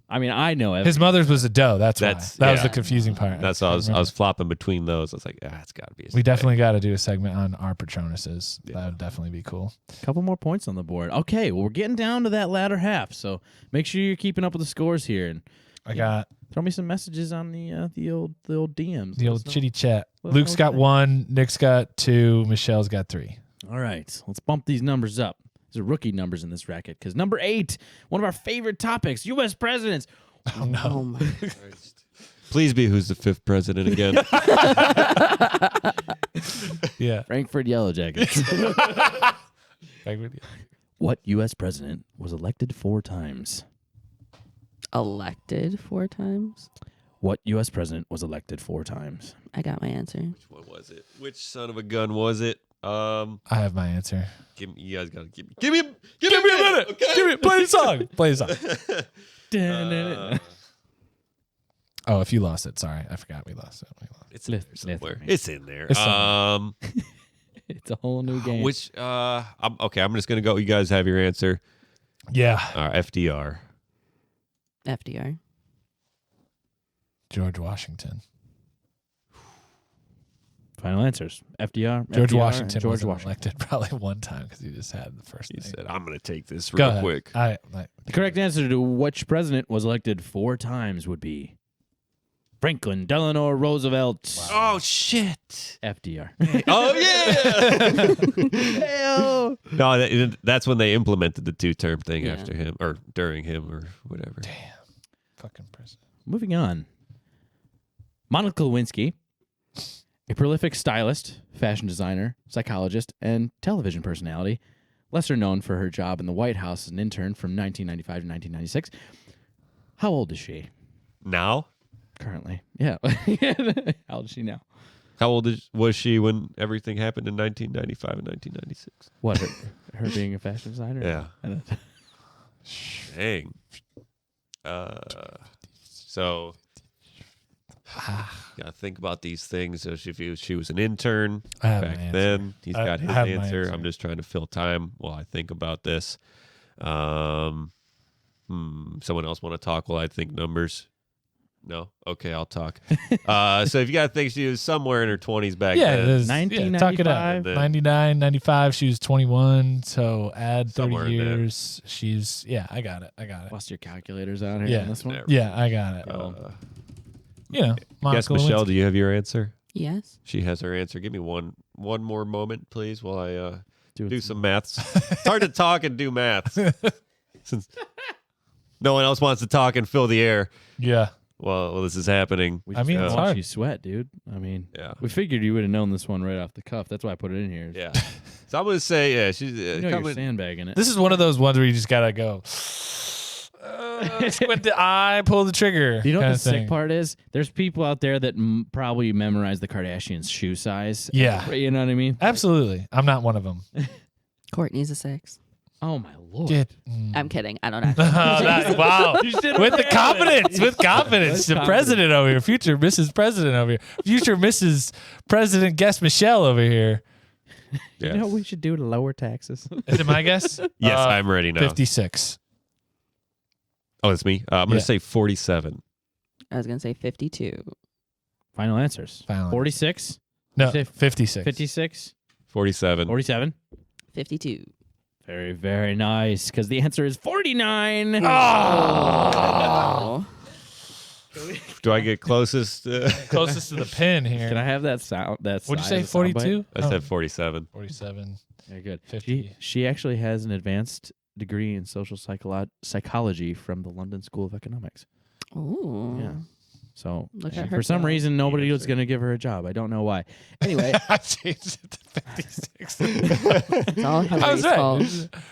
I mean, I know His mother's was a doe. That was yeah. the confusing part. That's why I was flopping between those. I was like, it's got to be. We definitely got to do a segment on our Patronuses. Yeah. That would definitely be cool. A couple more points on the board. Okay, well, we're getting down to that latter half, so make sure you're keeping up with the scores here and I got throw me some messages on the old DMs. the old chitty chat. Let us know Luke's what got you think. 1, Nick's got 2, Michelle's got 3. All right, let's bump these numbers up. These are rookie numbers in this racket because number 8, one of our favorite topics, U.S. presidents. Oh no. Oh my. Please be who's the 5th president again. Yeah. Frankfurt Yellow Jackets. What U.S. president was elected 4 times? Elected 4 times? What U.S. president was elected 4 times? I got my answer. Which one was it? Which son of a gun was it? I have my answer. You guys gotta give me a minute. Okay? Play the song. Play the song. Oh, if you lost it, sorry, I forgot we lost it. It's in there Listen, somewhere. listen. It's in there. It's somewhere. It's a whole new game. Which I'm just gonna go. You guys have your answer. Yeah, FDR. FDR. George Washington. Final answers. FDR. George FDR, Washington George wasn't Washington. elected probably one time because he just had the first He name. said, "I'm gonna take this Go real ahead. quick." The correct answer to which president was elected 4 times would be Franklin Delano Roosevelt. Oh shit! FDR. Oh yeah! No, that's when they implemented the 2-term thing Yeah. after him or during him or whatever. Fucking president. Moving on. Monica Lewinsky, a prolific stylist, fashion designer, psychologist, and television personality, lesser known for her job in the White House as an intern from 1995 to 1996. How old is she Now? currently? Yeah. How old is she now? How old was she when everything happened in 1995 and 1996? What, her being a fashion designer? Yeah. Dang. So, gotta think about these things. So if she was an intern I have back an answer. then, he's got his I have my answer. answer. I'm just trying to fill time while I think about this. Someone else want to talk while I think numbers? No? Okay, I'll talk. So if you got to think she was somewhere in her 20s back Yeah, then. it is. Yeah, talk it out. 1995. 99, 95, she was 21. So add 30 Somewhere in there. years. She's, I got it. Bust your calculators out here Yeah. on this one. There. Yeah, I got it. Yes, Monica Michelle, Lewinsky. do you have your answer? Yes. She has her answer. Give me one more moment, please, while I Do do some maths. It's hard to talk and do maths. Since no one else wants to talk and fill the air Yeah. while this is happening. We I just mean, don't it's want hard. you sweat, dude. I mean, Yeah. we figured you would have known this one right off the cuff. That's why I put it in here. Yeah. So I'm going to say, yeah, she's You know you're coming. sandbagging it. This is one of those ones where you just got to go. Squint the eye, pull the trigger. You know what kinda the sick thing. part is? There's people out there that probably memorize the Kardashians' shoe size. Yeah. You know what I mean? Absolutely. I'm not one of them. Courtney's a 6. Oh, my Lord. I'm kidding. I don't actually. Wow. You should have With the nailed it. confidence. With confidence. With The confidence. president over here. Future Mrs. President over here. Future Mrs. President guest Michelle over here. Yes. You know what we should do to lower taxes? Is it my guess? Yes, I'm ready now. 56. Oh, it's me. I'm going Yeah. to say 47. I was going to say 52. Final answers. Final 46, No, Say 56. 56, 47. 47. 52. Very, very nice. Because the answer is 49. Oh. Do I get closest? Closest to the pin here. Can I have that sound? That Would you size say of soundbite? 42? I said 47. 47. Very good. 50. She actually has an advanced degree in social psychology from the London School of Economics. Oh. Yeah. So Look at her for some go. reason, nobody was going to give her a job. I don't know why. Anyway, I changed it to 56. It's all I Hillary's was right. fault.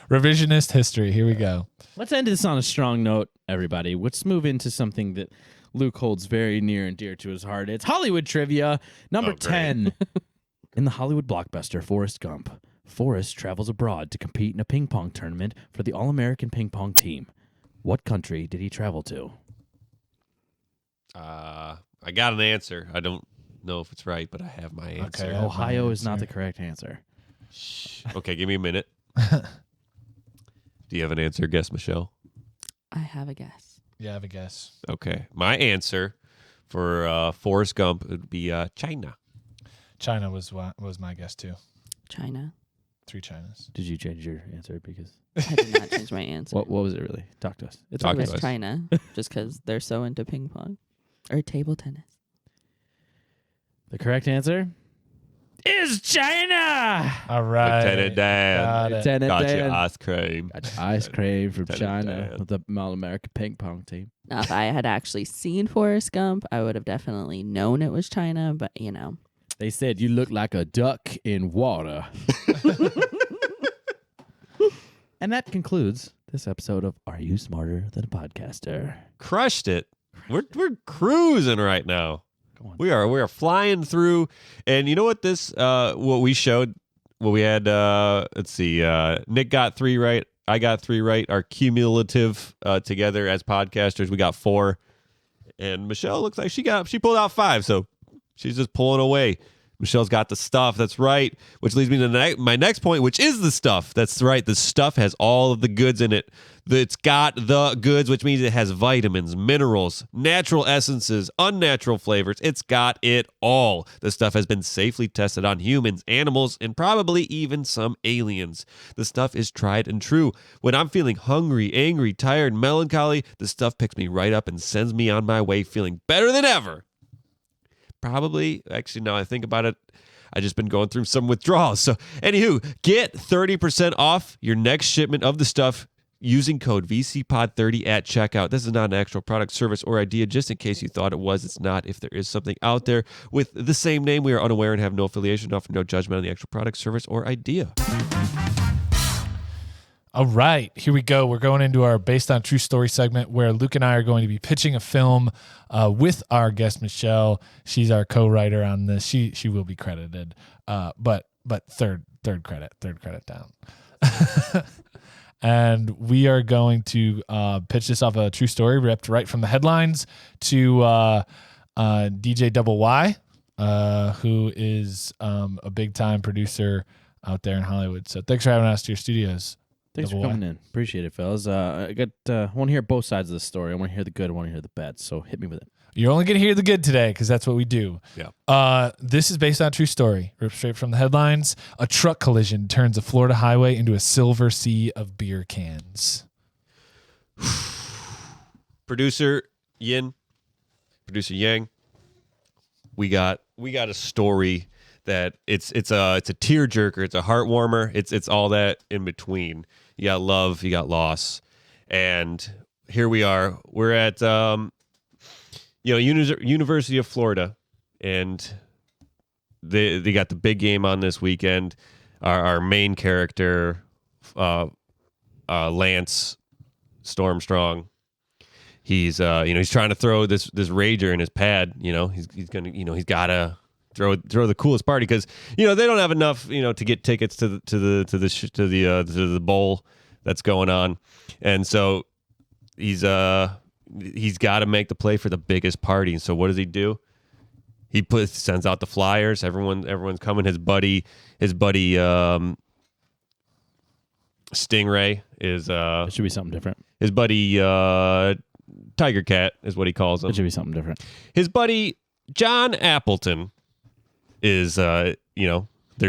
Revisionist history. Here we go. let's end this on a strong note, everybody. Let's move into something that Luke holds very near and dear to his heart. It's Hollywood trivia. Number Oh, great. 10. In the Hollywood blockbuster Forrest Gump, Forrest travels abroad to compete in a ping pong tournament for the All-American ping pong team. What country did he travel to? I got an answer. I don't know if it's right, but I have my answer. Okay. Ohio is not answer. the correct answer. Shh. Okay, give me a minute. Do you have an answer? Guess, Michelle. I have a guess. Yeah, I have a guess. Okay. My answer for Forrest Gump would be China. China was my guess too. China. 3 Chinas. Did you change your answer? Because I did not change my answer. what was it really? Talk to us. It's Talk It to was us. China, just because they're so into ping pong or table tennis. The correct answer is China. All right. Lieutenant Dan. Got it. Lieutenant Got Dan. your ice cream. Got ice cream from Lieutenant China Dan. with the All-American ping pong team. Now, if I had actually seen Forrest Gump, I would have definitely known it was China. But They said you look like a duck in water. And that concludes this episode of Are You Smarter Than a Podcaster? Crushed it. We're cruising right now. Come on. We are flying through. And you know what what we showed, what we had, let's see, Nick got 3 right. I got 3 right. Our cumulative together as podcasters, we got 4. And Michelle looks like she pulled out 5. So she's just pulling away. Michelle's got the stuff. That's right. Which leads me to my next point, which is the stuff. That's right. The stuff has all of the goods in it. It's got the goods, which means it has vitamins, minerals, natural essences, unnatural flavors. It's got it all. The stuff has been safely tested on humans, animals, and probably even some aliens. The stuff is tried and true. When I'm feeling hungry, angry, tired, melancholy, the stuff picks me right up and sends me on my way feeling better than ever. Probably, actually, now I think about it, I've just been going through some withdrawals. So, anywho, get 30% off your next shipment of the stuff. using code VCPOD30 at checkout. This is not an actual product, service, or idea. Just in case you thought it was, it's not. If there is something out there with the same name, we are unaware and have no affiliation, offer no judgment on the actual product, service, or idea. All right, here we go. We're going into our Based on True Story segment where Luke and I are going to be pitching a film with our guest, Michelle. She's our co-writer on this. She will be credited, but third credit down. And we are going to pitch this off a true story ripped right from the headlines to DJ Double Y, who is a big-time producer out there in Hollywood. So thanks for having us to your studios. Thanks for coming in. Appreciate it, fellas. I want to hear both sides of the story. I want to hear the good. I want to hear the bad. So hit me with it. You're only going to hear the good today because that's what we do. Yeah. This is based on a true story. Ripped straight from the headlines. A truck collision turns a Florida highway into a silver sea of beer cans. Producer Yin, producer Yang, we got a story that it's a tearjerker, it's a heart warmer, it's all that in between. You got love, you got loss, and here we are. We're at University of Florida, and they got the big game on this weekend. Our main character, Lance Stormstrong, he's trying to throw this rager in his pad. He's gotta throw the coolest party because they don't have enough to get tickets to the bowl that's going on, and so he's got to make the play for the biggest party. And so what does he do? He sends out the flyers. Everyone's coming. His buddy Stingray is It should be something different. his buddy Tiger Cat is what he calls him. It should be something different. His buddy John Appleton is they're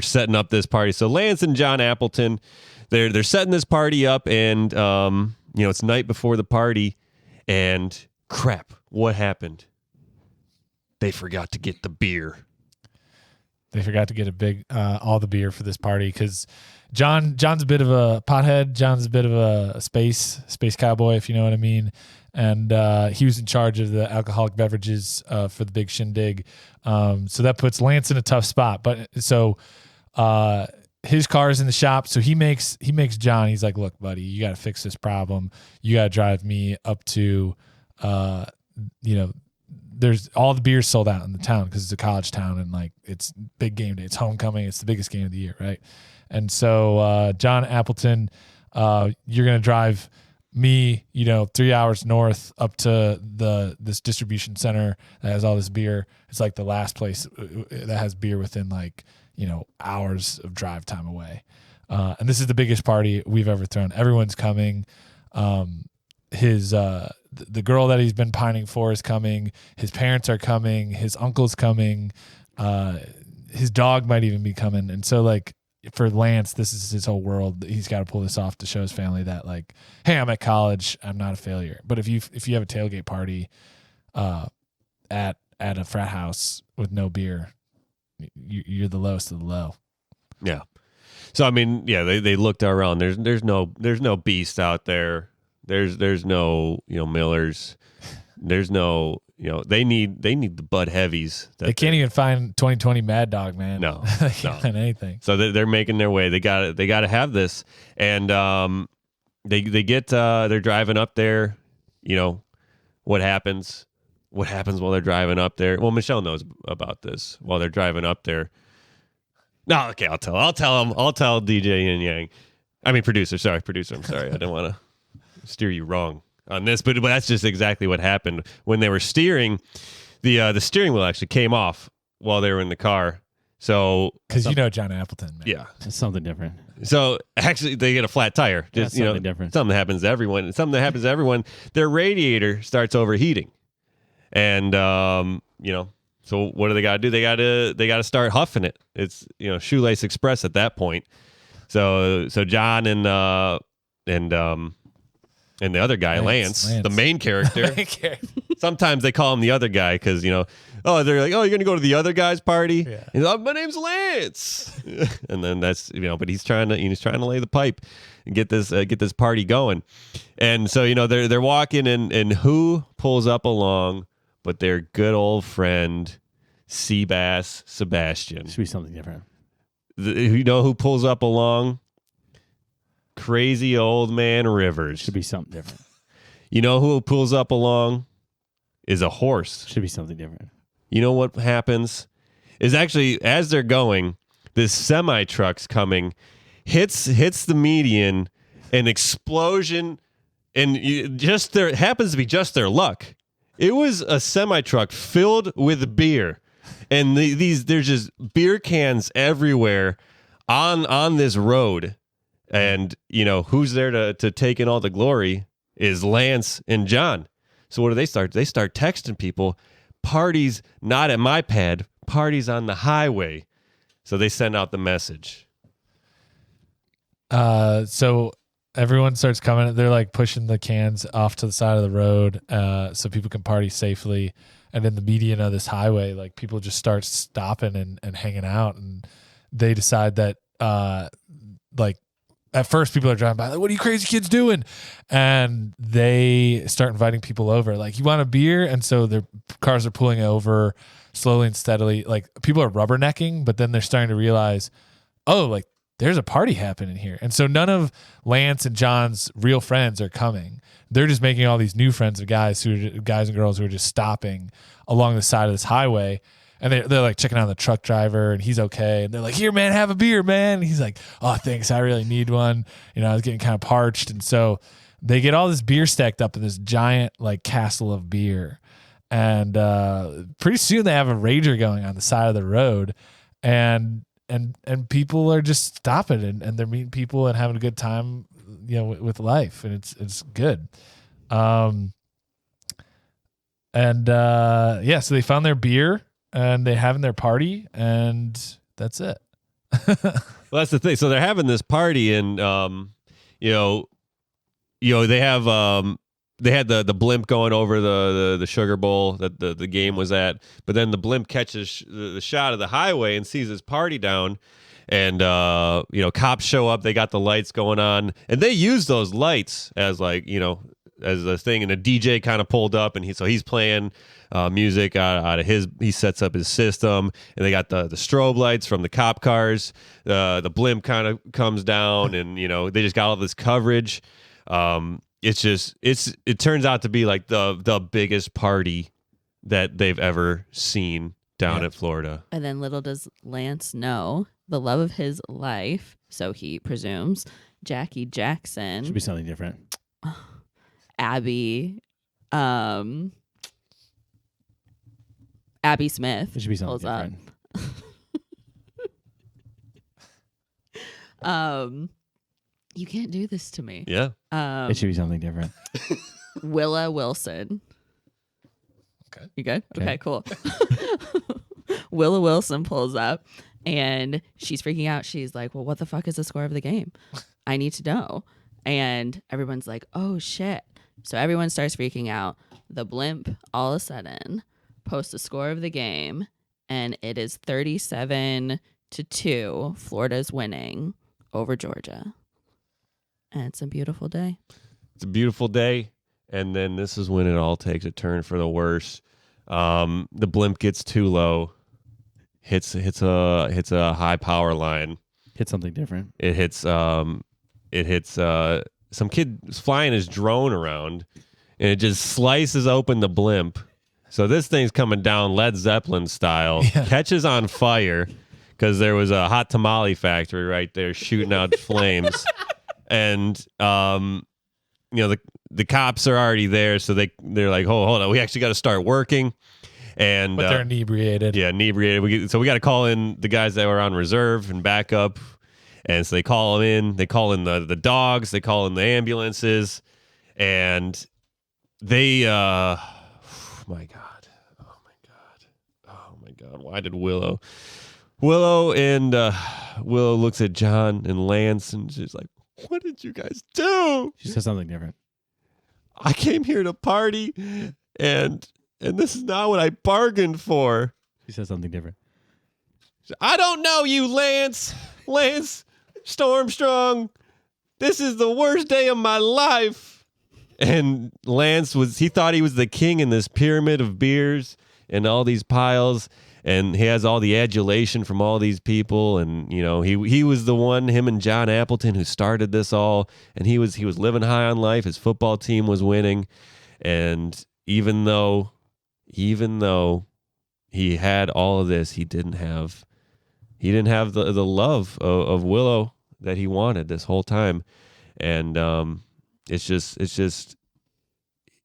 setting up this party. So Lance and John Appleton, they're setting this party up, and it's the night before the party, and crap, what happened? They forgot to get the beer. They forgot to get all the beer for this party because John's a bit of a pothead. John's a bit of a space cowboy, if you know what I mean. And he was in charge of the alcoholic beverages for the big shindig. So that puts Lance in a tough spot. But so his car is in the shop. So he makes John. He's like, look, buddy, you got to fix this problem. You got to drive me up to, there's all the beers sold out in the town because it's a college town and like it's big game day. It's homecoming. It's the biggest game of the year, right? And so John Appleton, you're gonna drive me, 3 hours north up to this distribution center that has all this beer. It's like the last place that has beer within hours of drive time away. And this is the biggest party we've ever thrown. Everyone's coming. The girl that he's been pining for is coming. His parents are coming. His uncle's coming. His dog might even be coming. And so for Lance, this is his whole world. He's got to pull this off to show his family that hey, I'm at college. I'm not a failure. But if you have a tailgate party at a frat house with no beer, you're the lowest of the low. Yeah. So they looked around. There's no Beast out there. There's no Millers. There's no they need the Bud Heavies. They can't even find 2020 Mad Dog, man. No, they can't find anything. So they're making their way. They got to have this, and they're driving up there. What happens? What happens while they're driving up there? Well, Michelle knows about this. While they're driving up there. No, okay, I'll tell DJ Yin Yang. I mean, producer. I'm sorry. I didn't want to steer you wrong on this, but that's just exactly what happened when they were steering. The steering wheel actually came off while they were in the car. So because John Appleton, man. Yeah, it's something different. So actually, they get a flat tire. Just something different. Something that happens to everyone. Something that happens to everyone. Their radiator starts overheating, and so what do they got to do? They got to start huffing it. It's Shoelace Express at that point. So John and And the other guy, Lance. The main character. Sometimes they call him the other guy because, they're like, oh, you're going to go to the other guy's party? Yeah. He's like, my name's Lance. And then that's, but he's trying to lay the pipe and get this party going. And so, they're walking and who pulls up along but their good old friend, Seabass Sebastian. Should be something different. Who pulls up along? Crazy old man Rivers. Should be something different. You know who pulls up along? Is a horse. Should be something different. You know what happens? Is actually, as they're going, this semi-truck's coming, hits the median, an explosion, and it happens to be just their luck. It was a semi-truck filled with beer, and there's just beer cans everywhere on this road. And, who's there to take in all the glory is Lance and John. So what do they start? They start texting people, parties not at my pad, parties on the highway. So they send out the message. So everyone starts coming. They're like pushing the cans off to the side of the road so people can party safely. And in the median of this highway, like people just start stopping and hanging out. And they decide that at first people are driving by like, what are you crazy kids doing? And they start inviting people over. Like, you want a beer? And so their cars are pulling over slowly and steadily. Like, people are rubbernecking, but then they're starting to realize, oh, like there's a party happening here. And so none of Lance and John's real friends are coming. They're just making all these new friends of guys and girls who are just stopping along the side of this highway. And they're like checking out the truck driver, and he's okay. And they're like, here, man, have a beer, man. And he's like, oh, thanks. I really need one. I was getting kind of parched. And so they get all this beer stacked up in this giant like castle of beer. And pretty soon they have a rager going on the side of the road. And people are just stopping and they're meeting people and having a good time, with life. And it's good. So they found their beer. And they having their party, and that's it. Well, that's the thing. So they're having this party, and they have they had the blimp going over the sugar bowl that the game was at, but then the blimp catches the shot of the highway and sees this party down, and cops show up. They got the lights going on, and they use those lights as as a thing. And a DJ kind of pulled up, and he's playing music out of he sets up his system, and they got the strobe lights from the cop cars. The blimp kind of comes down, and they just got all this coverage. It turns out to be like the biggest party that they've ever seen down at Florida. And then little does Lance know the love of his life, so he presumes, Jackie Jackson. Should be something different. Abby Smith. It should be something different. You can't do this to me. Yeah. It should be something different. Willa Wilson. Okay. You good? Okay, cool. Willa Wilson pulls up and she's freaking out. She's like, well, what the fuck is the score of the game? I need to know. And everyone's like, oh shit. So everyone starts freaking out. The blimp all of a sudden posts a score of the game, and it is 37-2. Florida's winning over Georgia. And it's a beautiful day. It's a beautiful day. And then this is when it all takes a turn for the worse. The blimp gets too low. Hits a high power line. Hit something different. It hits some kid flying his drone around, and it just slices open the blimp. So this thing's coming down Led Zeppelin style, catches on fire because there was a hot tamale factory right there shooting out flames. And the cops are already there, so they're like, hold on, we actually got to start working. And but they're inebriated. Yeah, inebriated. So we got to call in the guys that were on reserve and backup. And so they call them in. They call in the dogs. They call in the ambulances, and they. Oh my god! Why did Willow looks at John and Lance, and she's like, "What did you guys do?" She says something different. I came here to party, and this is not what I bargained for. He said something different. I don't know you, Lance Stormstrong. This is the worst day of my life. And Lance he thought he was the king in this pyramid of beers and all these piles. And he has all the adulation from all these people. And, you know, he was the one, him and John Appleton, who started this all. And he was living high on life. His football team was winning. And even though he had all of this, he didn't have the love of Willow that he wanted this whole time. And it's just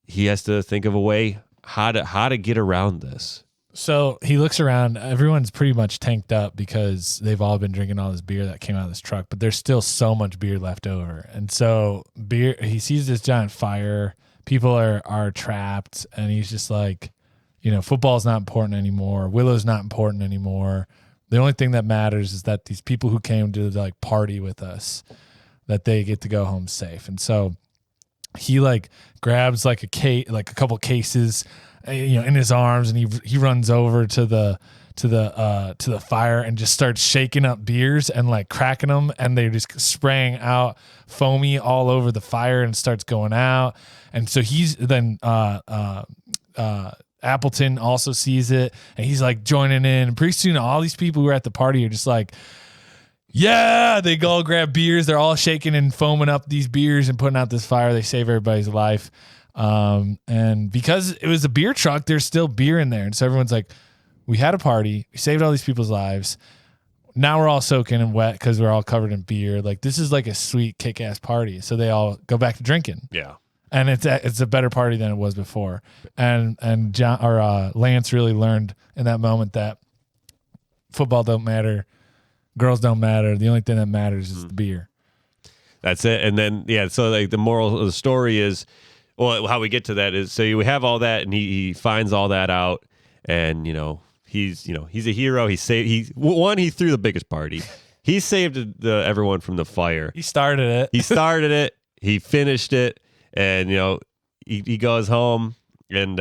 he has to think of a way how to get around this. So he looks around. Everyone's pretty much tanked up because they've all been drinking all this beer that came out of this truck, but there's still so much beer left over. And so he sees this giant fire. People are trapped, and he's just like, you know, football's not important anymore. Willow's not important anymore. The only thing that matters is that these people who came to like party with us, that they get to go home safe. And so he like grabs like a couple cases, you know, in his arms, and he runs over to the fire and just starts shaking up beers and like cracking them, and they're just spraying out foamy all over the fire and starts going out. And so he's then Appleton also sees it, and he's like joining in. And pretty soon all these people who are at the party are just like, yeah, they all grab beers. They're all shaking and foaming up these beers and putting out this fire. They save everybody's life. And because it was a beer truck, there's still beer in there. And so everyone's like, we had a party. We saved all these people's lives. Now we're all soaking and wet because we're all covered in beer. Like, this is like a sweet kick-ass party. So they all go back to drinking. Yeah. And it's a better party than it was before. And Lance really learned in that moment that football don't matter. Girls don't matter. The only thing that matters is the beer. That's it. And then, yeah, so like the moral of the story is, well, how we get to that is, so you have all that, and he finds all that out, and, he's a hero. He threw the biggest party. He saved everyone from the fire. He started it. He finished it, and, he goes home and,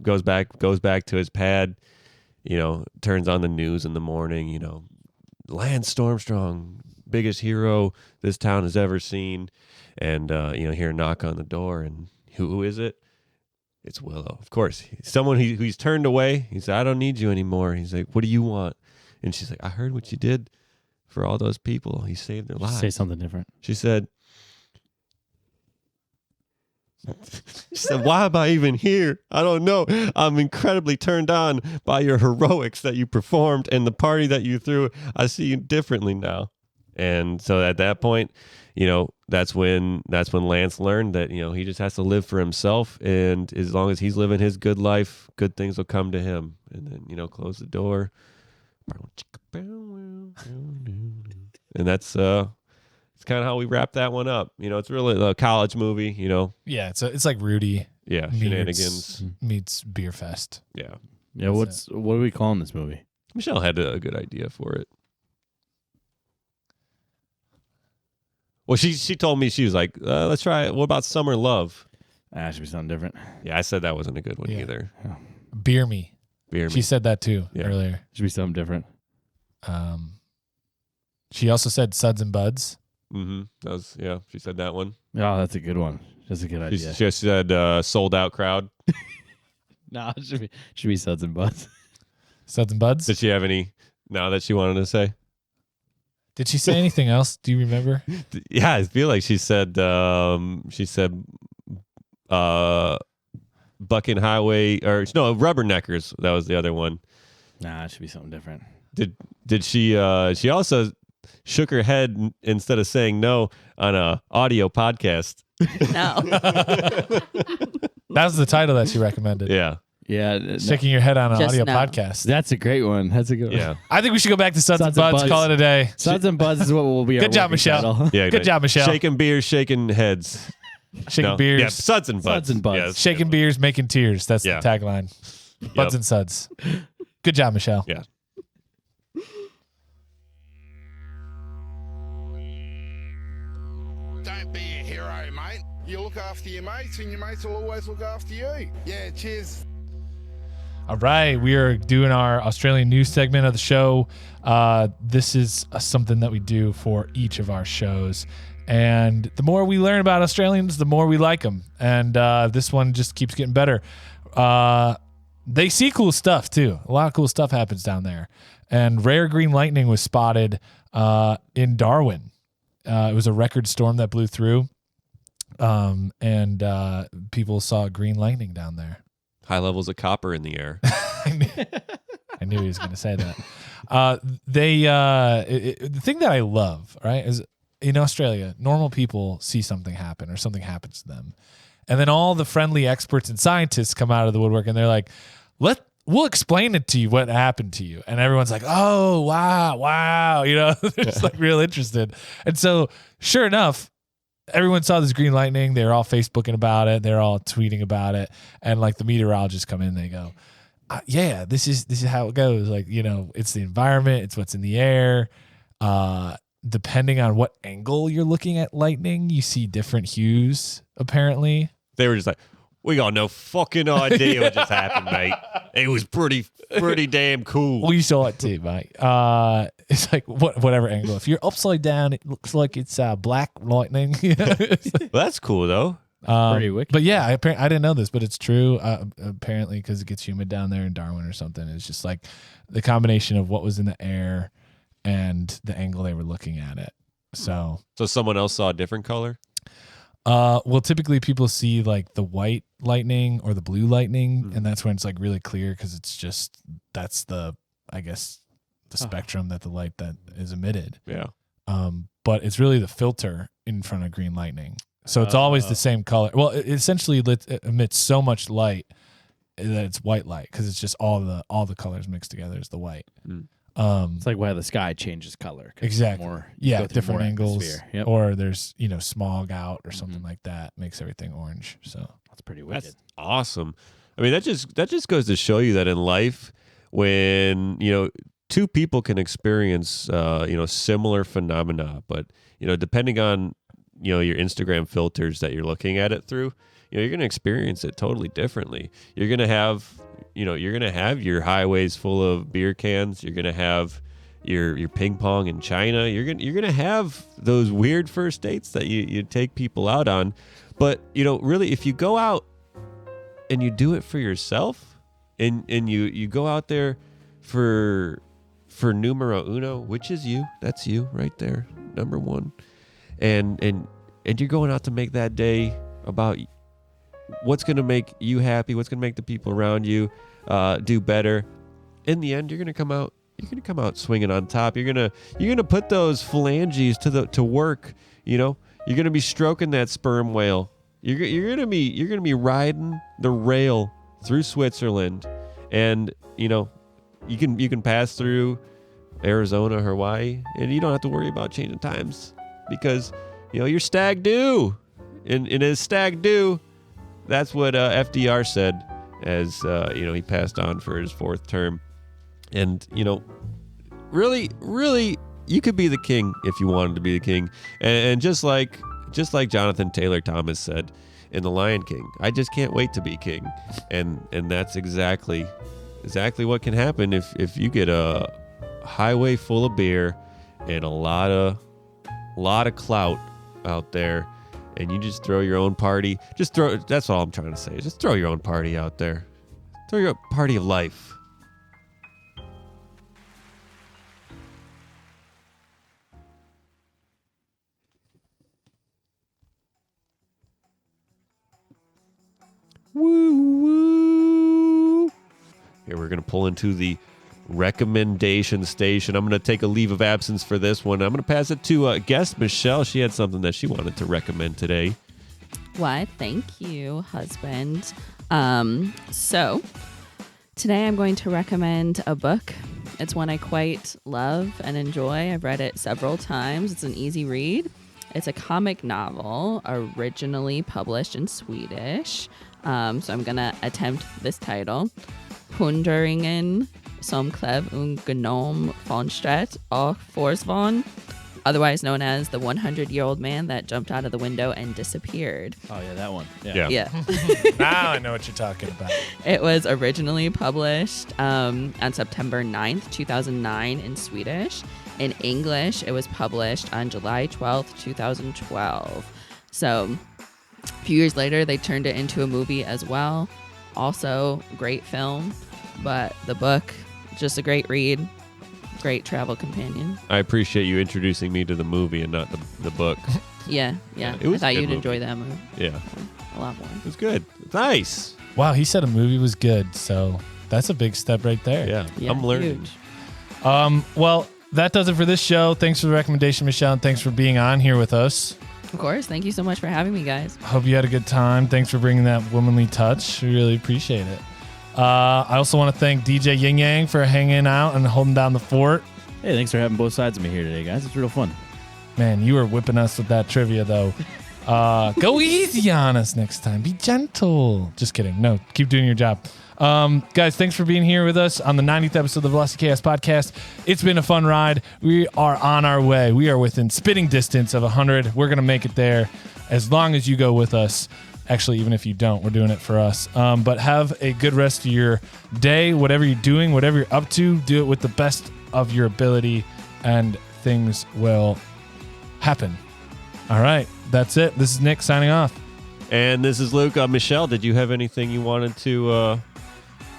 goes back to his pad, turns on the news in the morning, Lance Stormstrong, biggest hero this town has ever seen. And, hear a knock on the door, and who is it? It's Willow. Of course. Someone who's turned away. He said, I don't need you anymore. He's like, what do you want? And she's like, I heard what you did for all those people. You saved their lives. Say something different. She said, why am I even here? I don't know. I'm incredibly turned on by your heroics that you performed and the party that you threw. I see you differently now. And so at that point, that's when Lance learned that, he just has to live for himself. And as long as he's living his good life, good things will come to him. And then, close the door. And that's it's kind of how we wrap that one up. It's really a college movie, Yeah, it's like Rudy. Yeah, shenanigans meets Beer Fest. Yeah. Yeah, what are we calling this movie? Michelle had a good idea for it. Well, she told me, she was like, let's try it. What about Summer Love? Should be something different. Yeah, I said that wasn't a good one either. Yeah. Beer Me. Beer Me. She said that too earlier. Should be something different. She also said Suds and Buds. Mm-hmm. She said that one. Oh, that's a good one. That's a good idea. She said sold out crowd. No, it should be Suds and Buds. Suds and Buds? Did she have any now that she wanted to say? Did she say anything else? Do you remember? Yeah, I feel like she said Bucking Highway, or no, Rubberneckers. That was the other one. Nah, it should be something different. Did she she also shook her head instead of saying no on a audio podcast. No. That was the title that she recommended. Yeah. Yeah. Shaking your head on an Just audio no. podcast. That's a great one. That's a good one. Yeah. I think we should go back to Suds and Buds. Call it a day. Suds and Buds is what will be our Good job, working Michelle. title. Yeah. Good job, Michelle. Shaking beers, shaking heads. Shaking beers. Yeah, Suds and Buds. Suds and Buds. Yeah, Shaking beers, making tears. That's the tagline. Buds and Suds. Good job, Michelle. Yeah. Don't be a hero, mate. You look after your mates, and your mates will always look after you. Yeah, cheers. All right, we are doing our Australian news segment of the show. This is something that we do for each of our shows. And the more we learn about Australians, the more we like them. And this one just keeps getting better. They see cool stuff, too. A lot of cool stuff happens down there. And rare green lightning was spotted in Darwin. It was a record storm that blew through. And people saw green lightning down there. High levels of copper in the air. I knew he was going to say that. The thing that I love, right, is in Australia, normal people see something happen or something happens to them. And then all the friendly experts and scientists come out of the woodwork and they're like, we'll explain it to you what happened to you. And everyone's like, oh, wow. You know, they're just like real interested. And so sure enough, everyone saw this green lightning. They're all Facebooking about it. They're all tweeting about it. And like the meteorologists come in and they go, yeah, this is how it goes. Like, you know, it's the environment. It's what's in the air. Depending on what angle you're looking at lightning, you see different hues, apparently. They were just like, we got no fucking idea what just happened, mate. It was pretty damn cool. We saw it too, mate. It's like whatever angle. If you're upside down, it looks like it's black lightning. Well, that's cool, though. Pretty wicked. But yeah, I didn't know this, but it's true. Apparently, because it gets humid down there in Darwin or something. It's just like the combination of what was in the air and the angle they were looking at it. So someone else saw a different color? Well, typically people see like the white lightning or the blue lightning, and that's when it's like really clear because it's just that's the spectrum that the light that is emitted. Yeah. But it's really the filter in front of green lightning, so it's always the same color. Well, it essentially it emits so much light that it's white light because it's just all the colors mixed together is the white. It's like why the sky changes color. Exactly. Different angles. Yep. Or there's, smog out or something like that makes everything orange. So That's pretty wicked. That's awesome. I mean, that just goes to show you that in life, when, two people can experience, similar phenomena, but, depending on, your Instagram filters that you're looking at it through, you're going to experience it totally differently. You're going to have your highways full of beer cans. You're going to have your ping pong in China. You're going to have those weird first dates that you take people out on. But, really, if you go out and you do it for yourself and you go out there for numero uno, which is you, that's you right there, number one. And you're going out to make that day about what's going to make you happy, what's going to make the people around you do better. In the end, you're going to come out swinging on top. You're going to put those phalanges to work, You're going to be stroking that sperm whale. You're going to be riding the rail through Switzerland, and you can pass through Arizona, Hawaii, and you don't have to worry about changing times because you're stag do, and as stag do, that's what FDR said as he passed on for his fourth term. And really you could be the king if you wanted to be the king, and just like Jonathan Taylor Thomas said in The Lion King, I just can't wait to be king. And that's exactly what can happen if you get a highway full of beer and a lot of clout out there, and you just throw your own party. That's all I'm trying to say. Just throw your own party out there. Throw your party of life. Woo woo. Here we're going to pull into the recommendation station. I'm going to take a leave of absence for this one. I'm going to pass it to guest Michelle. She had something that she wanted to recommend today. Why, thank you, husband. So today I'm going to recommend a book. It's one I quite love and enjoy. I've read it several times. It's an easy read. It's a comic novel originally published in Swedish. So I'm going to attempt this title. Hundringen som klev ung gnom från strätt och försvann. otherwise known as the 100-year-old man that jumped out of the window and disappeared. Oh yeah, that one. Yeah. Now I know what you're talking about. It was originally published on September 9th, 2009 in Swedish. In English, it was published on July 12th, 2012. So a few years later, they turned it into a movie as well. Also, great film, but the book, just a great read. Great travel companion. I appreciate you introducing me to the movie and not the book. Yeah. It was I a thought good you'd movie. enjoy that movie Yeah, a lot more. it was good. Nice. Wow, he said a movie was good, so that's a big step right there. Yeah, I'm learning. Huge. Well, that does it for this show. Thanks for the recommendation, Michelle, and thanks for being on here with us. Of course. Thank you so much for having me, guys. Hope you had a good time. Thanks for bringing that womanly touch. We really appreciate it. I also want to thank DJ Yin Yang for hanging out and holding down the fort. Hey, thanks for having both sides of me here today, guys. It's real fun. Man, you were whipping us with that trivia, though. Go easy on us next time. Be gentle. Just kidding. No, keep doing your job. Guys, thanks for being here with us on the 90th episode of the Velocity Chaos podcast. It's been a fun ride. We are on our way. We are within spitting distance of 100. We're going to make it there as long as you go with us. Actually, even if you don't, we're doing it for us. But have a good rest of your day. Whatever you're doing, whatever you're up to, do it with the best of your ability, and things will happen. All right, that's it. This is Nick signing off. And this is Luke. Michelle, did you have anything you wanted to?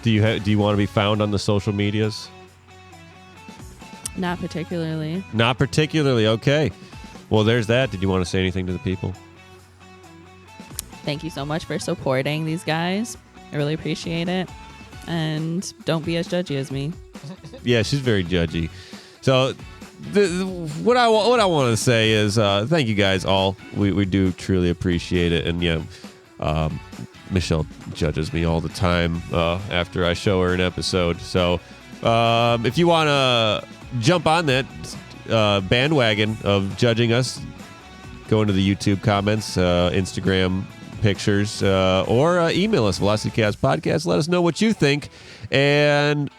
Do you want to be found on the social medias? Not particularly. Not particularly. Okay. Well, there's that. Did you want to say anything to the people? Thank you so much for supporting these guys. I really appreciate it. And don't be as judgy as me. Yeah, she's very judgy. So, what I want to say is thank you guys all. We do truly appreciate it. And yeah, Michelle judges me all the time after I show her an episode. So, if you want to jump on that bandwagon of judging us, go into the YouTube comments, Instagram pictures, or email us, Velocity Chaos Podcast. Let us know what you think. And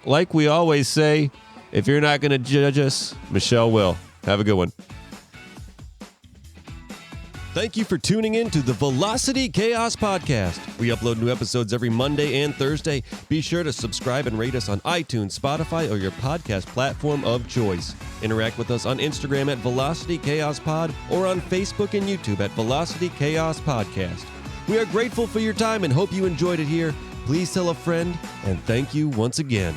like we always say, if you're not going to judge us, Michelle will. Have a good one. Thank you for tuning in to the Velocity Chaos Podcast. We upload new episodes every Monday and Thursday. Be sure to subscribe and rate us on iTunes, Spotify, or your podcast platform of choice. Interact with us on Instagram at Velocity Chaos Pod or on Facebook and YouTube at Velocity Chaos Podcast. We are grateful for your time and hope you enjoyed it here. Please tell a friend, and thank you once again.